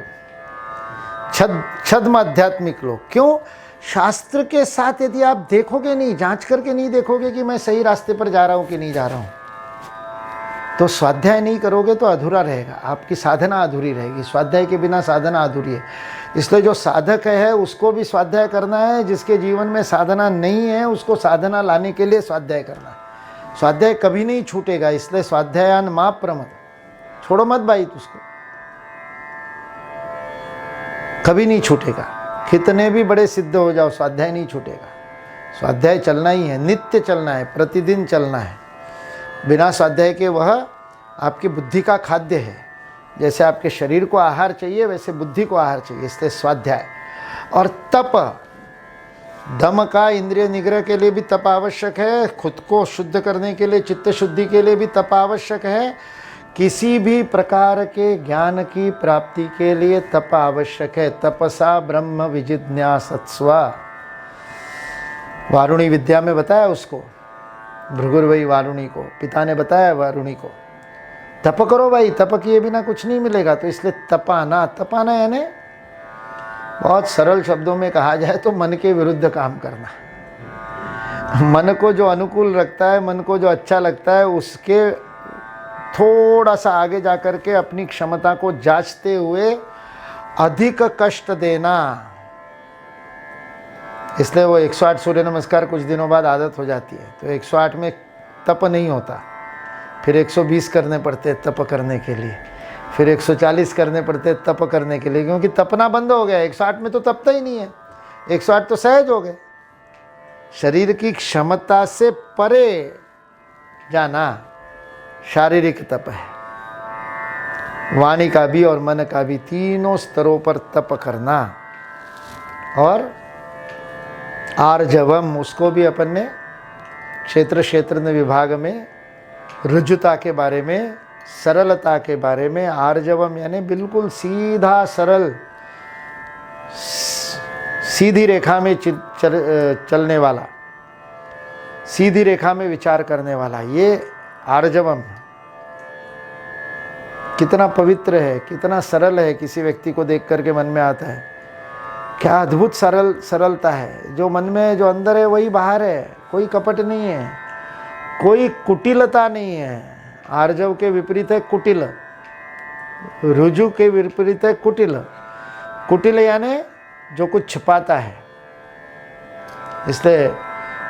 छद्म आध्यात्मिक लोग। क्यों? शास्त्र के साथ यदि आप देखोगे नहीं, जांच करके नहीं देखोगे कि मैं सही रास्ते पर जा रहा हूं कि नहीं जा रहा हूं, तो स्वाध्याय नहीं करोगे तो अधूरा रहेगा, आपकी साधना अधूरी रहेगी। स्वाध्याय के बिना साधना अधूरी है। इसलिए जो साधक है उसको भी स्वाध्याय करना है, जिसके जीवन में साधना नहीं है उसको साधना लाने के लिए स्वाध्याय करना है। स्वाध्याय कभी नहीं छूटेगा, इसलिए स्वाध्यायान मा प्रमद, छोड़ो मत भाई, उसको कभी नहीं छूटेगा। कितने भी बड़े सिद्ध हो जाओ, स्वाध्याय नहीं छूटेगा। स्वाध्याय चलना ही है, नित्य चलना है, प्रतिदिन चलना है। बिना स्वाध्याय के वह आपकी बुद्धि का खाद्य है। जैसे आपके शरीर को आहार चाहिए वैसे बुद्धि को आहार चाहिए, इसलिए स्वाध्याय। और तप, दम का इंद्रिय निग्रह के लिए भी तप आवश्यक है, खुद को शुद्ध करने के लिए, चित्त शुद्धि के लिए भी तप आवश्यक है, किसी भी प्रकार के ज्ञान की प्राप्ति के लिए तप आवश्यक है। तपसा ब्रह्म विजिज्ञासस्व, वारुणी विद्या में बताया उसको, भृगुर्वई वारुणी को, पिता ने बताया वारुणी को, तप करो भाई, तप किए बिना कुछ नहीं मिलेगा। तो इसलिए तपाना, तपाना यानी बहुत सरल शब्दों में कहा जाए तो मन के विरुद्ध काम करना। मन को जो अनुकूल रखता है, मन को जो अच्छा लगता है, उसके थोड़ा सा आगे जाकर के अपनी क्षमता को जांचते हुए अधिक कष्ट देना। इसलिए वो 108 सूर्य नमस्कार कुछ दिनों बाद आदत हो जाती है, तो 108 में तप नहीं होता, फिर 120 करने पड़ते तप करने के लिए, फिर 140 करने पड़ते तप करने के लिए, क्योंकि तपना बंद हो गया। 108 में तो तपता ही नहीं है, 108 तो सहज हो गए। शरीर की क्षमता से परे जाना, शारीरिक तप है, वाणी का भी और मन का भी, तीनों स्तरों पर तप करना। और आर्जवम, उसको भी अपन ने क्षेत्र विभाग में रुजुता के बारे में, सरलता के बारे में, आर्जवम यानी बिल्कुल सीधा सरल, सीधी रेखा में चलने वाला, सीधी रेखा में विचार करने वाला, ये आर्जवम कितना पवित्र है, कितना सरल है, किसी व्यक्ति को देख करके मन में आता है क्या अद्भुत सरलता है। जो मन में जो अंदर है वही बाहर है, कोई कपट नहीं है, कोई कुटिलता नहीं है। आर्जव के विपरीत है कुटिल, रुजु के विपरीत है कुटिल। कुटिल यानी जो कुछ छिपाता है। इसलिए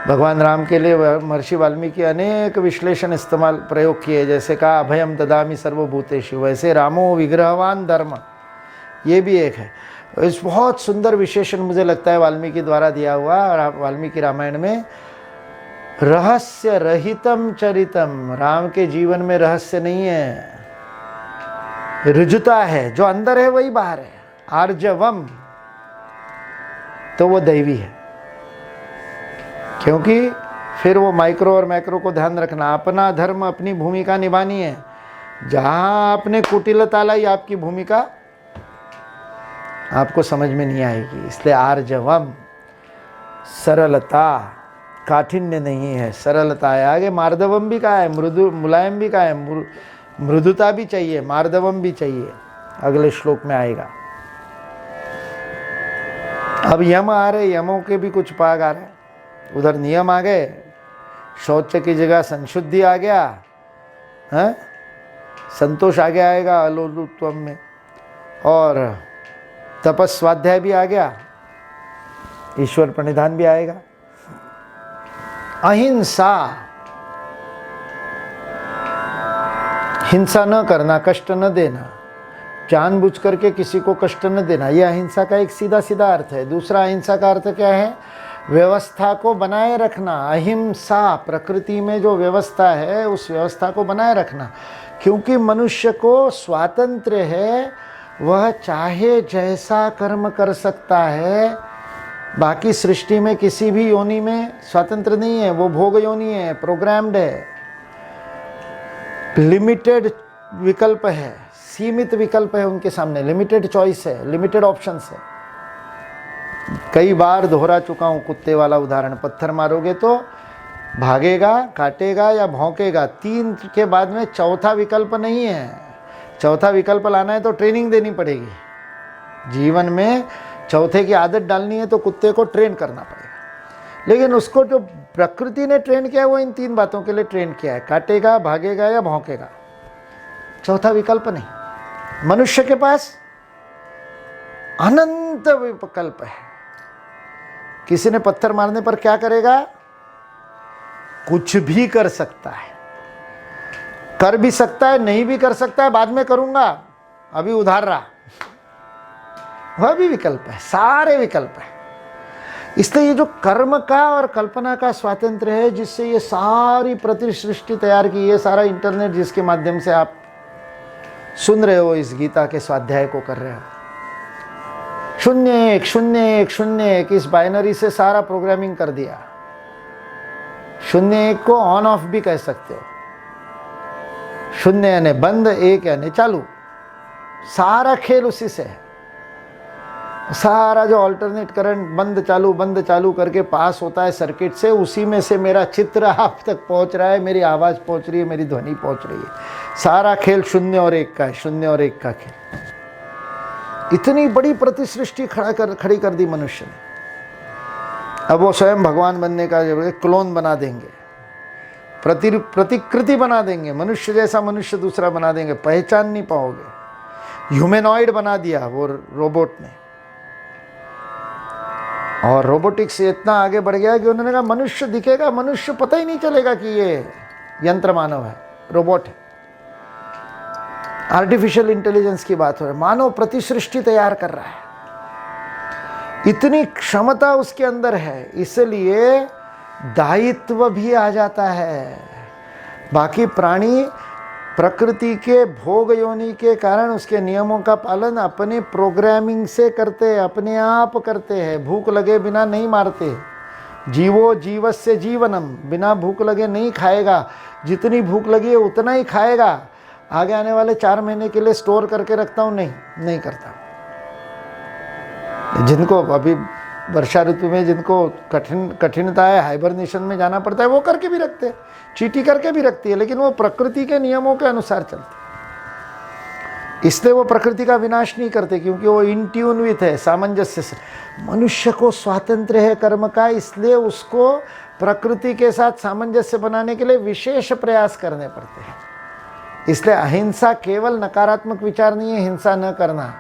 भगवान राम के लिए महर्षि वाल्मीकि अनेक विश्लेषण इस्तेमाल प्रयोग किए, जैसे कहा अभयम ददामि सर्वभूतेषु, वैसे रामो विग्रहवान धर्म, ये भी एक है। इस बहुत सुंदर विशेषण मुझे लगता है वाल्मीकि द्वारा दिया हुआ वाल्मीकि रामायण में, रहस्य रहितम चरितम, राम के जीवन में रहस्य नहीं है, रुजुता है, जो अंदर है वही बाहर है। आर्जवम तो वो दैवी है, क्योंकि फिर वो माइक्रो और मैक्रो को ध्यान रखना, अपना धर्म अपनी भूमिका निभानी है। जहां आपने कुटिलता लाई, आपकी भूमिका आपको समझ में नहीं आएगी। इसलिए आर्जवम, सरलता, काठिन्य नहीं है, सरलता है। आगे मार्दवम भी कहा है, मृदु मुलायम भी कहा है, मृदुता भी चाहिए, मार्दवम भी चाहिए, अगले श्लोक में आएगा। अब यम आ रहे, यमों के भी कुछ भाग आ रहे, उधर नियम आ गए, शौच की जगह संशुद्धि आ गया है, संतोष आगे आएगा अलोलुत्वम में, और तपस्वाध्याय भी आ गया, ईश्वर प्रणिधान भी आएगा। अहिंसा, हिंसा न करना, कष्ट न देना, जानबूझ करके किसी को कष्ट न देना, यह अहिंसा का एक सीधा सीधा अर्थ है। दूसरा अहिंसा का अर्थ क्या है? व्यवस्था को बनाए रखना। अहिंसा, प्रकृति में जो व्यवस्था है उस व्यवस्था को बनाए रखना, क्योंकि मनुष्य को स्वातंत्र्य है, वह चाहे जैसा कर्म कर सकता है। बाकी सृष्टि में किसी भी योनि में स्वातंत्र नहीं है, वो भोग योनि है, प्रोग्राम्ड है, लिमिटेड विकल्प है, सीमित विकल्प है उनके सामने, लिमिटेड चॉइस है, लिमिटेड ऑप्शंस है। कई बार दोहरा चुका हूँ कुत्ते वाला उदाहरण, पत्थर मारोगे तो भागेगा, काटेगा या भौंकेगा, 3 के बाद में चौथा विकल्प नहीं है। चौथा विकल्प लाना है तो ट्रेनिंग देनी पड़ेगी। जीवन में चौथे की आदत डालनी है तो कुत्ते को ट्रेन करना पड़ेगा। लेकिन उसको जो प्रकृति ने ट्रेन किया है वो इन 3 बातों के लिए ट्रेन किया है, काटेगा, भागेगा या भौंकेगा, चौथा विकल्प नहीं। मनुष्य के पास अनंत विकल्प है। किसी ने पत्थर मारने पर क्या करेगा? कुछ भी कर सकता है, कर भी सकता है, नहीं भी कर सकता है, बाद में करूंगा, अभी उधार रहा, वह भी विकल्प है, सारे विकल्प है। इसलिए ये जो कर्म का और कल्पना का स्वातंत्र्य है, जिससे ये सारी प्रतिसृष्टि तैयार की, ये सारा इंटरनेट जिसके माध्यम से आप सुन रहे हो, इस गीता के स्वाध्याय को कर रहे हो, 0 1 0 1 0 1 इस बाइनरी से सारा प्रोग्रामिंग कर दिया। 0 1 को ऑन ऑफ भी कह सकते हो, 0 यानी बंद, 1 यानी चालू, सारा खेल उसी से है। सारा जो अल्टरनेट करंट बंद चालू करके पास होता है सर्किट से, उसी में से मेरा चित्र आप तक पहुंच रहा है, मेरी आवाज़ पहुंच रही है, मेरी ध्वनि पहुंच रही है। सारा खेल 0 और 1 का है, 0 और 1 का खेल। इतनी बड़ी प्रतिसृष्टि खड़ी कर दी मनुष्य ने। अब वो स्वयं भगवान बनने का क्लोन बना देंगे, प्रतिकृति बना देंगे, मनुष्य जैसा मनुष्य दूसरा बना देंगे, पहचान नहीं पाओगे। ह्यूमैनॉइड बना दिया वो रोबोट ने, और रोबोटिक्स इतना आगे बढ़ गया कि उन्होंने कहा मनुष्य दिखेगा, मनुष्य पता ही नहीं चलेगा कि ये यंत्र मानव है, रोबोट है। आर्टिफिशियल इंटेलिजेंस की बात हो रही है, मानव प्रतिसृष्टि तैयार कर रहा है, इतनी क्षमता उसके अंदर है, इसलिए दायित्व भी आ जाता है। बाकी प्राणी प्रकृति के भोग योनि के कारण उसके नियमों का पालन अपने प्रोग्रामिंग से करते हैं, अपने आप करते हैं। भूख लगे बिना नहीं मारते। जीवो जीवस्य जीवनम, बिना भूख लगे नहीं खाएगा, जितनी भूख लगी है उतना ही खाएगा। आगे आने वाले 4 महीने के लिए स्टोर करके रखता हूँ, नहीं करता। जिनको अभी वर्षा ऋतु में जिनको कठिनता है, हाइबरनेशन में जाना पड़ता है, वो करके भी रखते हैं, चींटी करके भी रखती है, लेकिन वो प्रकृति के नियमों के अनुसार चलती है। इसलिए वो प्रकृति का विनाश नहीं करते, क्योंकि वो इन ट्यून विथ है, सामंजस्य से। मनुष्य को स्वातंत्र्य है कर्म का, इसलिए उसको प्रकृति के साथ सामंजस्य बनाने के लिए विशेष प्रयास करने पड़ते हैं। इसलिए अहिंसा केवल नकारात्मक विचार नहीं है, हिंसा न करना,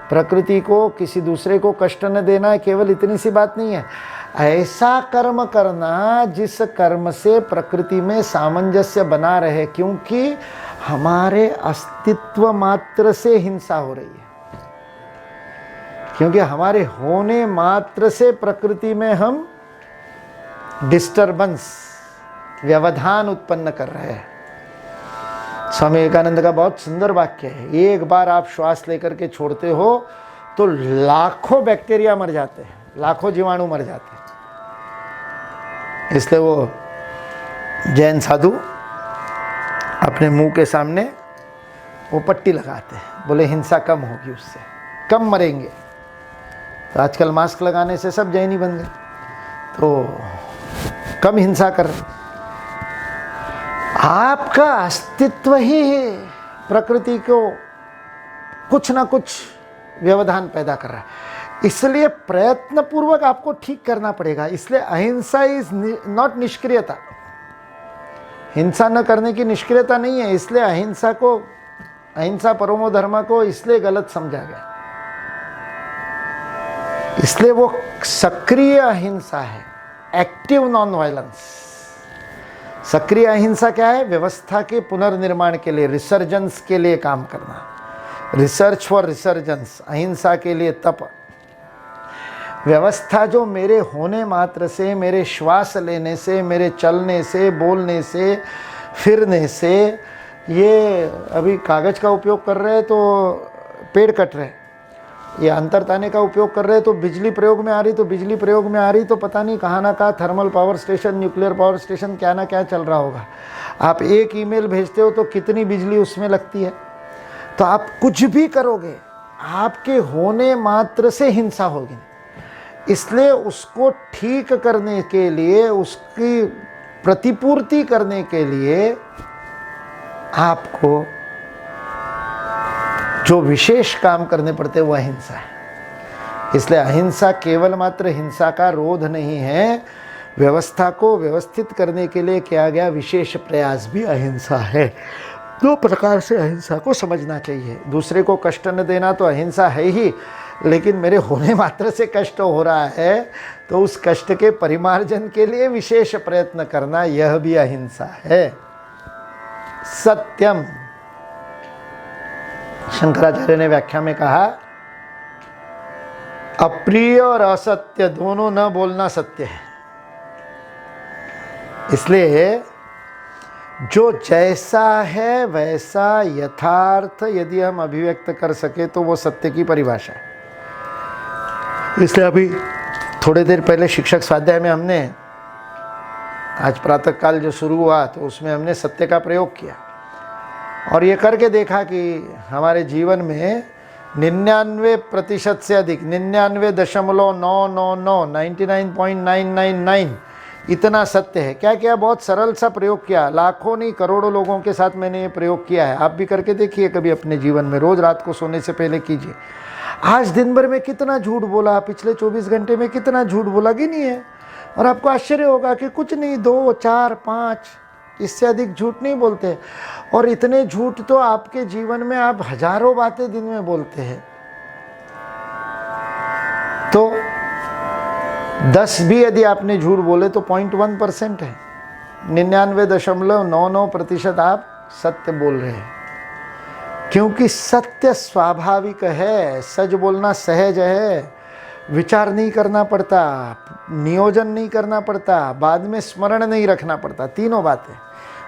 प्रकृति को किसी दूसरे को कष्ट न देना, केवल इतनी सी बात नहीं है। ऐसा कर्म करना जिस कर्म से प्रकृति में सामंजस्य बना रहे, क्योंकि हमारे अस्तित्व मात्र से हिंसा हो रही है, क्योंकि हमारे होने मात्र से प्रकृति में हम डिस्टर्बेंस, व्यवधान उत्पन्न कर रहे हैं। स्वामी विवेकानंद का बहुत सुंदर वाक्य है, एक बार आप श्वास लेकर के छोड़ते हो तो लाखों बैक्टीरिया मर जाते हैं, लाखों जीवाणु मर जाते हैं। इसलिए वो जैन साधु अपने मुंह के सामने वो पट्टी लगाते हैं, बोले हिंसा कम होगी, उससे कम मरेंगे। तो आजकल मास्क लगाने से सब जैनी बन गए, तो कम हिंसा कर रहे। आपका अस्तित्व ही है प्रकृति को कुछ ना कुछ व्यवधान पैदा कर रहा है, इसलिए प्रयत्न पूर्वक आपको ठीक करना पड़ेगा। इसलिए अहिंसा इज नॉट निष्क्रियता, हिंसा न करने की निष्क्रियता नहीं है। इसलिए अहिंसा परमो धर्म को इसलिए गलत समझा गया, इसलिए वो सक्रिय अहिंसा है, एक्टिव नॉन वायलेंस। सक्रिय अहिंसा क्या है? व्यवस्था के पुनर्निर्माण के लिए, रिसर्जेंस के लिए काम करना, रिसर्च फॉर रिसर्जेंस। अहिंसा के लिए तप। व्यवस्था जो मेरे होने मात्र से, मेरे श्वास लेने से, मेरे चलने से, बोलने से, फिरने से, ये अभी कागज का उपयोग कर रहे हैं तो पेड़ कट रहे, ये अंतरताने का उपयोग कर रहे हैं तो बिजली प्रयोग में आ रही, तो बिजली प्रयोग में आ रही तो पता नहीं कहाँ ना कहाँ thermal power station, nuclear power station, क्या ना क्या चल रहा होगा। आप एक ईमेल भेजते हो तो कितनी बिजली उसमें लगती है। तो आप कुछ भी करोगे, आपके होने मात्र से हिंसा होगी। इसलिए उसको ठीक करने के लिए, उसकी प्रतिपूर्ति करने के लिए आपको जो विशेष काम करने पड़ते हैं वो अहिंसा है। इसलिए अहिंसा केवल मात्र हिंसा का रोध नहीं है, व्यवस्था को व्यवस्थित करने के लिए किया गया विशेष प्रयास भी अहिंसा है। 2 प्रकार से अहिंसा को समझना चाहिए। दूसरे को कष्ट न देना तो अहिंसा है ही, लेकिन मेरे होने मात्र से कष्ट हो रहा है तो उस कष्ट के परिमार्जन के लिए विशेष प्रयत्न करना, यह भी अहिंसा है। सत्यम, शंकराचार्य ने व्याख्या में कहा, अप्रिय और असत्य दोनों न बोलना सत्य है। इसलिए जो जैसा है वैसा यथार्थ यदि हम अभिव्यक्त कर सके तो वो सत्य की परिभाषा है। इसलिए अभी थोड़ी देर पहले शिक्षक स्वाध्याय में हमने, आज प्रातः काल जो शुरू हुआ तो उसमें हमने सत्य का प्रयोग किया और ये करके देखा कि हमारे जीवन में 99% से अधिक, 99.999, 99.999 इतना सत्य है। क्या किया? बहुत सरल सा प्रयोग किया, लाखों नहीं करोड़ों लोगों के साथ मैंने ये प्रयोग किया है। आप भी करके देखिए कभी अपने जीवन में, रोज़ रात को सोने से पहले कीजिए। आज दिन भर में कितना झूठ बोला, पिछले 24 घंटे में कितना झूठ बोला, गिनिए और आपको आश्चर्य होगा कि कुछ नहीं, 2, 4, 5 इससे अधिक झूठ नहीं बोलते। और इतने झूठ तो आपके जीवन में आप हजारों बातें दिन में बोलते हैं, तो 10 भी यदि आपने झूठ बोले तो 0.1% है। 99.99% आप सत्य बोल रहे हैं, क्योंकि सत्य स्वाभाविक है। सच बोलना सहज है, विचार नहीं करना पड़ता, नियोजन नहीं करना पड़ता, बाद में स्मरण नहीं रखना पड़ता। तीनों बातें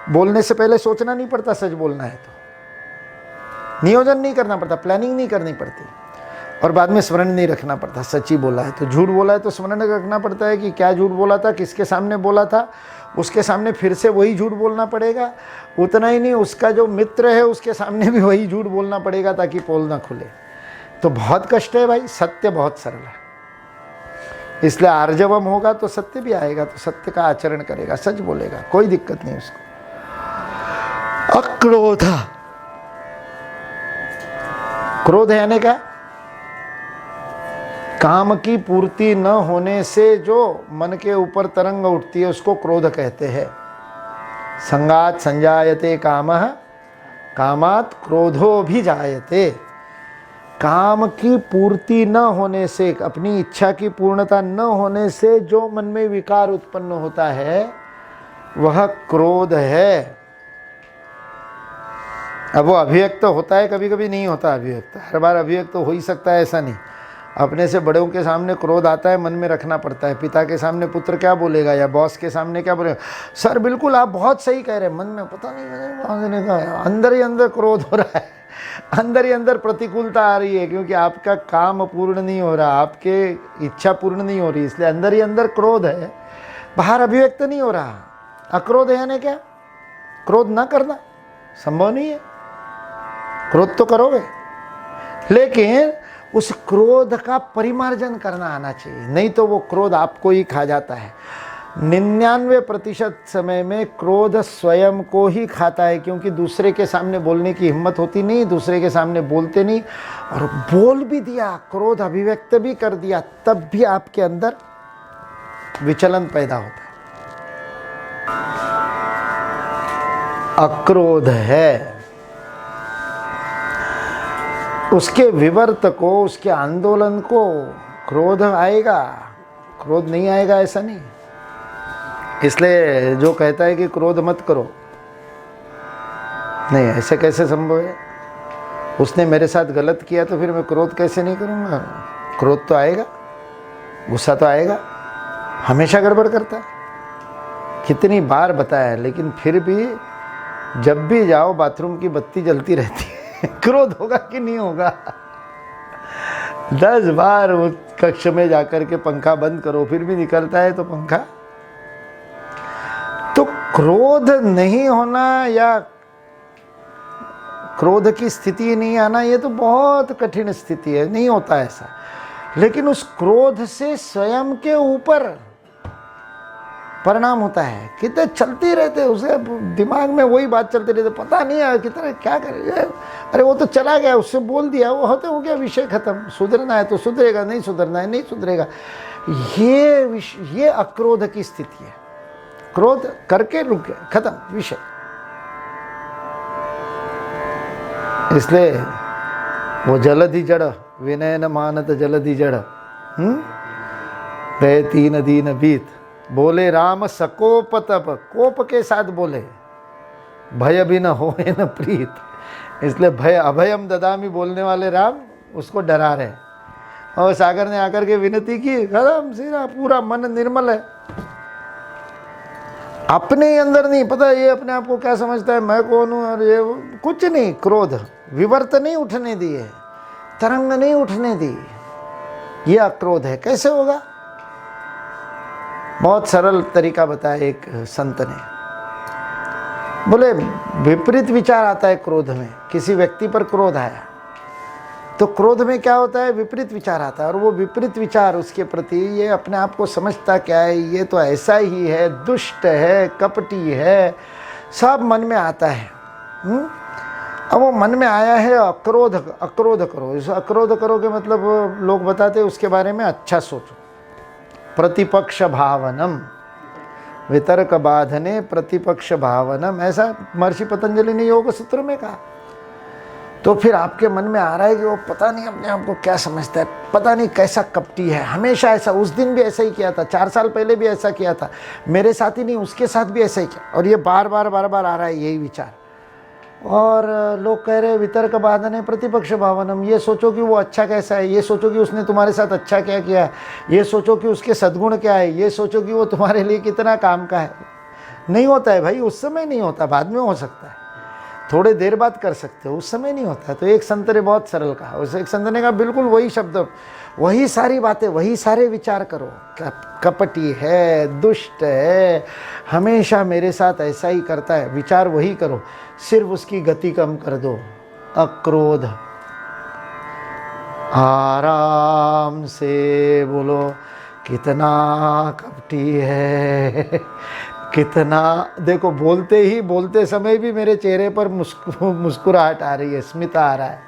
बोलने से पहले सोचना नहीं पड़ता, सच बोलना है तो नियोजन नहीं करना पड़ता, प्लानिंग नहीं करनी पड़ती, और बाद में स्मरण नहीं रखना पड़ता। सच ही बोला है तो, झूठ बोला है तो स्मरण रखना पड़ता है कि क्या झूठ बोला था, किसके सामने बोला था, उसके सामने फिर से वही झूठ बोलना पड़ेगा। उतना ही नहीं, उसका जो मित्र है उसके सामने भी वही झूठ बोलना पड़ेगा ताकि पोल ना खुले। तो बहुत कष्ट है भाई, सत्य बहुत सरल है। इसलिए आर्जवम होगा तो सत्य भी आएगा, तो सत्य का आचरण करेगा, सच बोलेगा, कोई दिक्कत नहीं उसको। अक्रोध, क्रोध है यानी क्या? काम की पूर्ति न होने से जो मन के ऊपर तरंग उठती है उसको क्रोध कहते हैं। संगात संजायते कामः, कामात क्रोधो भी जायते। काम की पूर्ति न होने से, अपनी इच्छा की पूर्णता न होने से जो मन में विकार उत्पन्न होता है वह क्रोध है। अब वो अभिव्यक्त होता है, कभी कभी नहीं होता अभिव्यक्त, हर बार अभिव्यक्त हो ही सकता है ऐसा नहीं। अपने से बड़ों के सामने क्रोध आता है, मन में रखना पड़ता है। पिता के सामने पुत्र क्या बोलेगा, या बॉस के सामने क्या बोलेगा, सर बिल्कुल आप बहुत सही कह रहे हैं, मन में पता नहीं अंदर ही अंदर क्रोध हो रहा है, अंदर ही अंदर प्रतिकूलता आ रही है, क्योंकि आपका काम पूर्ण नहीं हो रहा, आपके इच्छा पूर्ण नहीं हो रही, इसलिए अंदर ही अंदर क्रोध है, बाहर अभिव्यक्त नहीं हो रहा। अक्रोध है यानी क्या? क्रोध ना करना संभव नहीं है। क्रोध तो करोगे, लेकिन उस क्रोध का परिमार्जन करना आना चाहिए, नहीं तो वो क्रोध आपको ही खा जाता है। 99% समय में क्रोध स्वयं को ही खाता है, क्योंकि दूसरे के सामने बोलने की हिम्मत होती नहीं, दूसरे के सामने बोलते नहीं, और बोल भी दिया, क्रोध अभिव्यक्त भी कर दिया, तब भी आपके अंदर विचलन पैदा होता है। अक्रोध है, उसके विवर्त को, उसके आंदोलन को क्रोध आएगा, क्रोध नहीं आएगा ऐसा नहीं। इसलिए जो कहता है कि क्रोध मत करो, नहीं, ऐसे कैसे संभव है? उसने मेरे साथ गलत किया तो फिर मैं क्रोध कैसे नहीं करूँगा? क्रोध तो आएगा, गुस्सा तो आएगा, हमेशा गड़बड़ करता है। कितनी बार बताया, लेकिन फिर भी जब भी जाओ बाथरूम की बत्ती जलती रहती है। क्रोध होगा कि नहीं होगा? 10 बार उस कक्ष में जाकर के पंखा बंद करो, फिर भी निकलता है तो पंखा। तो क्रोध नहीं होना या क्रोध की स्थिति नहीं आना, ये तो बहुत कठिन स्थिति है, नहीं होता ऐसा। लेकिन उस क्रोध से स्वयं के ऊपर परिणाम होता है। कितने चलती रहते, उसे दिमाग में वही बात चलती रहती, पता नहीं है कितने क्या करे, अरे वो तो चला गया, उससे बोल दिया, वो होते हो गया, विषय खत्म। सुधरना है तो सुधरेगा, नहीं सुधरना है नहीं सुधरेगा। ये अक्रोध की स्थिति है। क्रोध करके रुक गया, खत्म विषय। इसलिए वो जलधि जड़ विनय न मानत जलधि जड़, गए 3 दिन बीत, बोले राम सकोप तप, कोप के साथ बोले, भय भी न होए न प्रीत। इसलिए भय अभयम ददामी बोलने वाले राम उसको डरा रहे। और सागर ने आकर के विनती की, खत्म सीधा, पूरा मन निर्मल है, अपने ही अंदर नहीं पता ये अपने आप को क्या समझता है, मैं कौन हूँ, और ये कुछ नहीं। क्रोध विवर्त नहीं उठने दिए, तरंग नहीं उठने दी, ये अक्रोध है। कैसे होगा? बहुत सरल तरीका बताया एक संत ने। बोले विपरीत विचार आता है क्रोध में, किसी व्यक्ति पर क्रोध आया तो क्रोध में क्या होता है, विपरीत विचार आता है, और वो विपरीत विचार उसके प्रति ये अपने आप को समझता क्या है, ये तो ऐसा ही है, दुष्ट है, कपटी है, सब मन में आता है। अब वो मन में आया है, अक्रोध करो। इस अक्रोध करो के मतलब लोग बताते हैं उसके बारे में अच्छा सोचो। प्रतिपक्ष भावनम, वितर्क बाधने प्रतिपक्ष भावनम, ऐसा महर्षि पतंजलि ने योग सूत्र में कहा। तो फिर आपके मन में आ रहा है कि वो पता नहीं अपने आप को क्या समझता है, पता नहीं कैसा कपटी है, हमेशा ऐसा, उस दिन भी ऐसा ही किया था, 4 साल पहले भी ऐसा किया था, मेरे साथ ही नहीं उसके साथ भी ऐसा ही किया, और ये बार बार आ रहा है यही विचार। और लोग कह रहे वितर्क बाधन है प्रतिपक्ष भावनम, ये सोचो कि वो अच्छा कैसा है, ये सोचो कि उसने तुम्हारे साथ अच्छा क्या किया है, ये सोचो कि उसके सद्गुण क्या है, ये सोचो कि वो तुम्हारे लिए कितना काम का है। नहीं होता है भाई, उस समय नहीं होता, बाद में हो सकता है, थोड़े देर बाद कर सकते हो, उस समय नहीं होता है। तो एक संत ने बहुत सरल कहा, उस एक संत ने कहा बिल्कुल वही शब्द, वही सारी बातें, वही सारे विचार करो। कपटी है, दुष्ट है, हमेशा मेरे साथ ऐसा ही करता है, विचार वही करो, सिर्फ उसकी गति कम कर दो। अक्रोध, आराम से बोलो, कितना कपटी है, कितना। देखो बोलते समय भी मेरे चेहरे पर मुस्कुराहट आ रही है, स्मित आ रहा है,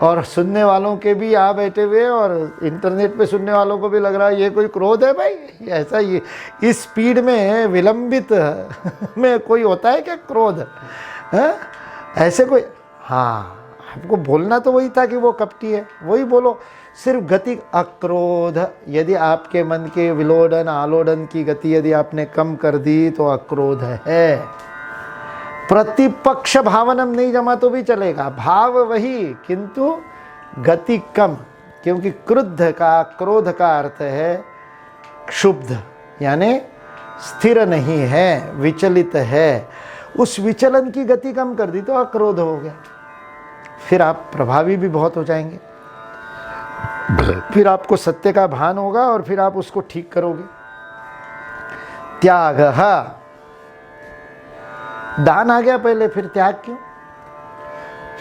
और सुनने वालों के भी यहाँ बैठे हुए और इंटरनेट पे सुनने वालों को भी लग रहा है ये कोई क्रोध है भाई, ऐसा ये इस स्पीड में विलंबित में कोई होता है क्या क्रोध है? ऐसे कोई, हाँ आपको बोलना तो वही था कि वो कपटी है, वही बोलो, सिर्फ गति। अक्रोध, यदि आपके मन के विलोडन आलोडन की गति यदि आपने कम कर दी तो अक्रोध है। प्रतिपक्ष भावनम नहीं जमा तो भी चलेगा, भाव वही किंतु गति कम, क्योंकि क्रुद्ध का क्रोध का अर्थ है क्षुब्ध, यानी स्थिर नहीं है, विचलित है। उस विचलन की गति कम कर दी तो अक्रोध हो गया, फिर आप प्रभावी भी बहुत हो जाएंगे, फिर आपको सत्य का भान होगा और फिर आप उसको ठीक करोगे। त्याग, दान आ गया पहले, फिर त्याग क्यों?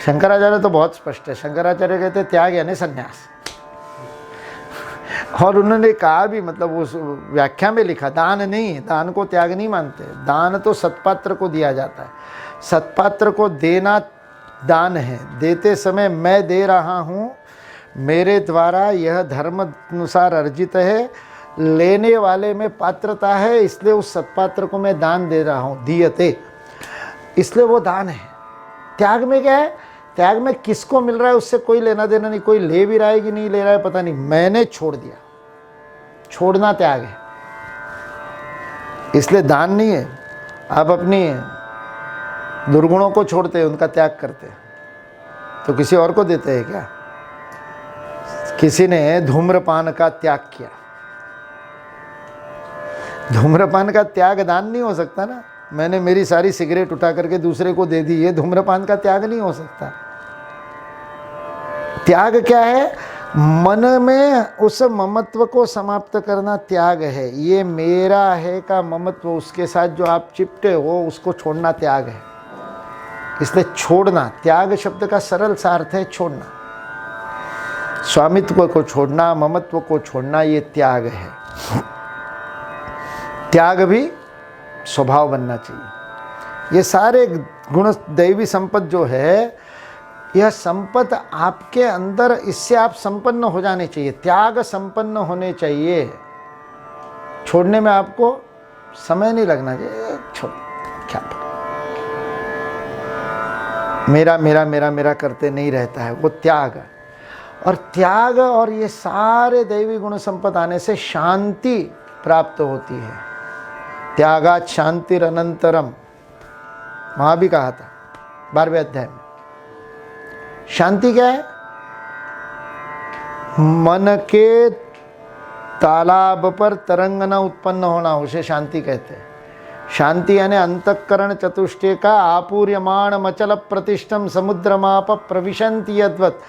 शंकराचार्य तो बहुत स्पष्ट है, शंकराचार्य कहते त्याग यानी संन्यास, और उन्होंने कहा भी, मतलब उस व्याख्या में लिखा, दान नहीं, दान को त्याग नहीं मानते, दान तो सत्पात्र को दिया जाता है, सत्पात्र को देना दान है। देते समय मैं दे रहा हूँ, मेरे द्वारा यह धर्म अनुसार अर्जित है, लेने वाले में पात्रता है, इसलिए उस सत्पात्र को मैं दान दे रहा हूँ, दीयते, इसलिए वो दान है। त्याग में क्या है? त्याग में किसको मिल रहा है उससे कोई लेना देना नहीं, कोई ले भी रहा है कि नहीं ले रहा है पता नहीं, मैंने छोड़ दिया, छोड़ना त्याग है, इसलिए दान नहीं है। आप अपनी दुर्गुणों को छोड़ते हैं, उनका त्याग करते हैं, तो किसी और को देते हैं क्या? किसी ने धूम्रपान का त्याग किया, धूम्रपान का त्याग दान नहीं हो सकता ना, मैंने मेरी सारी सिगरेट उठा करके दूसरे को दे दी, ये धूम्रपान का त्याग नहीं हो सकता। त्याग क्या है? मन में उस ममत्व को समाप्त करना त्याग है। ये मेरा है का ममत्व, उसके साथ जो आप चिपटे हो उसको छोड़ना त्याग है। इसलिए छोड़ना, त्याग शब्द का सरल सा अर्थ है छोड़ना, स्वामित्व को छोड़ना, ममत्व को छोड़ना, ये त्याग है। त्याग भी स्वभाव बनना चाहिए। ये सारे गुण, दैवी संपत्ति जो है, यह संपत्ति आपके अंदर, इससे आप संपन्न हो जाने चाहिए, त्याग संपन्न होने चाहिए। छोड़ने में आपको समय नहीं लगना चाहिए, छोड़, क्या मेरा मेरा मेरा मेरा करते नहीं रहता है, वो त्याग। और त्याग और ये सारे दैवी गुण संपत्ति आने से शांति प्राप्त होती है। त्यागात शांतिर अनंतरम, वहाँ भी कहा था 12वें अध्याय में। शांति क्या है? मन के तालाब पर तरंग न उत्पन्न होना, उसे शांति कहते हैं। शांति यानी अंतःकरण चतुष्टय का आपूर्यमाण मचल प्रतिष्ठम समुद्रमाप प्रविशंति यद्वत्।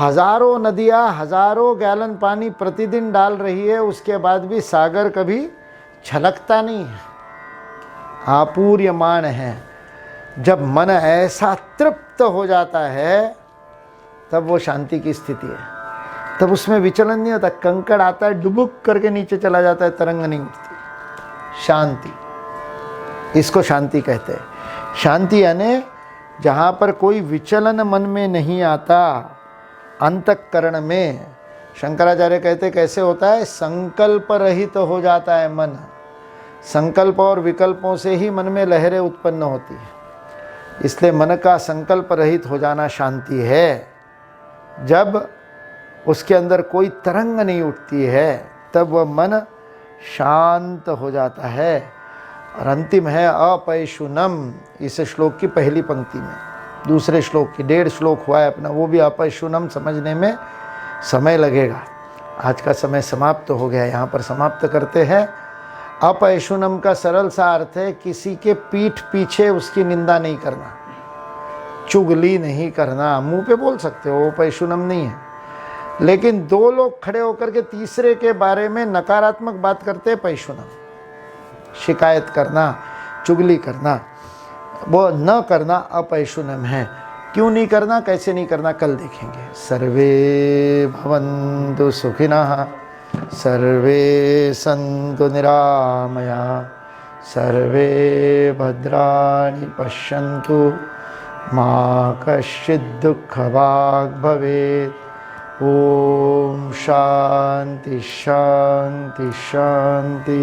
हजारों नदियाँ हजारों गैलन पानी प्रतिदिन डाल रही है, उसके बाद भी सागर कभी छलकता नहीं है, आपूर्यमाण है। जब मन ऐसा तृप्त हो जाता है तब वो शांति की स्थिति है, तब उसमें विचलन नहीं होता। कंकड़ आता है डुबुक करके नीचे चला जाता है, तरंग नहीं उठती। शांति, इसको शांति कहते हैं। शांति यानी जहाँ पर कोई विचलन मन में नहीं आता, अंतःकरण में। शंकराचार्य कहते कैसे होता है? संकल्प रहित हो जाता है मन। संकल्प और विकल्पों से ही मन में लहरें उत्पन्न होती है, इसलिए मन का संकल्प रहित हो जाना शांति है। जब उसके अंदर कोई तरंग नहीं उठती है तब वह मन शांत हो जाता है। और अंतिम है अपैशुनम, इस श्लोक की पहली पंक्ति में। दूसरे श्लोक की 1.5 श्लोक हुआ है अपना, वो भी अपैशुनम समझने में समय लगेगा। आज का समय समाप्त हो गया, यहाँ पर समाप्त करते हैं। अपैशुनम का सरल सा अर्थ है किसी के पीठ पीछे उसकी निंदा नहीं करना, चुगली नहीं करना। मुंह पे बोल सकते हो, अपैशुनम नहीं है, लेकिन दो लोग खड़े होकर के तीसरे के बारे में नकारात्मक बात करते हैं, पैशुनम। शिकायत करना, चुगली करना, वो न करना अपैशुनम है। क्यों नहीं करना, कैसे नहीं करना, कल देखेंगे। सर्वे भवन्तु सुखिनः, सर्वे सन्तु निरामया, सर्वे भद्राणि पश्यन्तु, मा कश्चित् दुःखभाग् भवेत्। ओम शांति शांति शांति।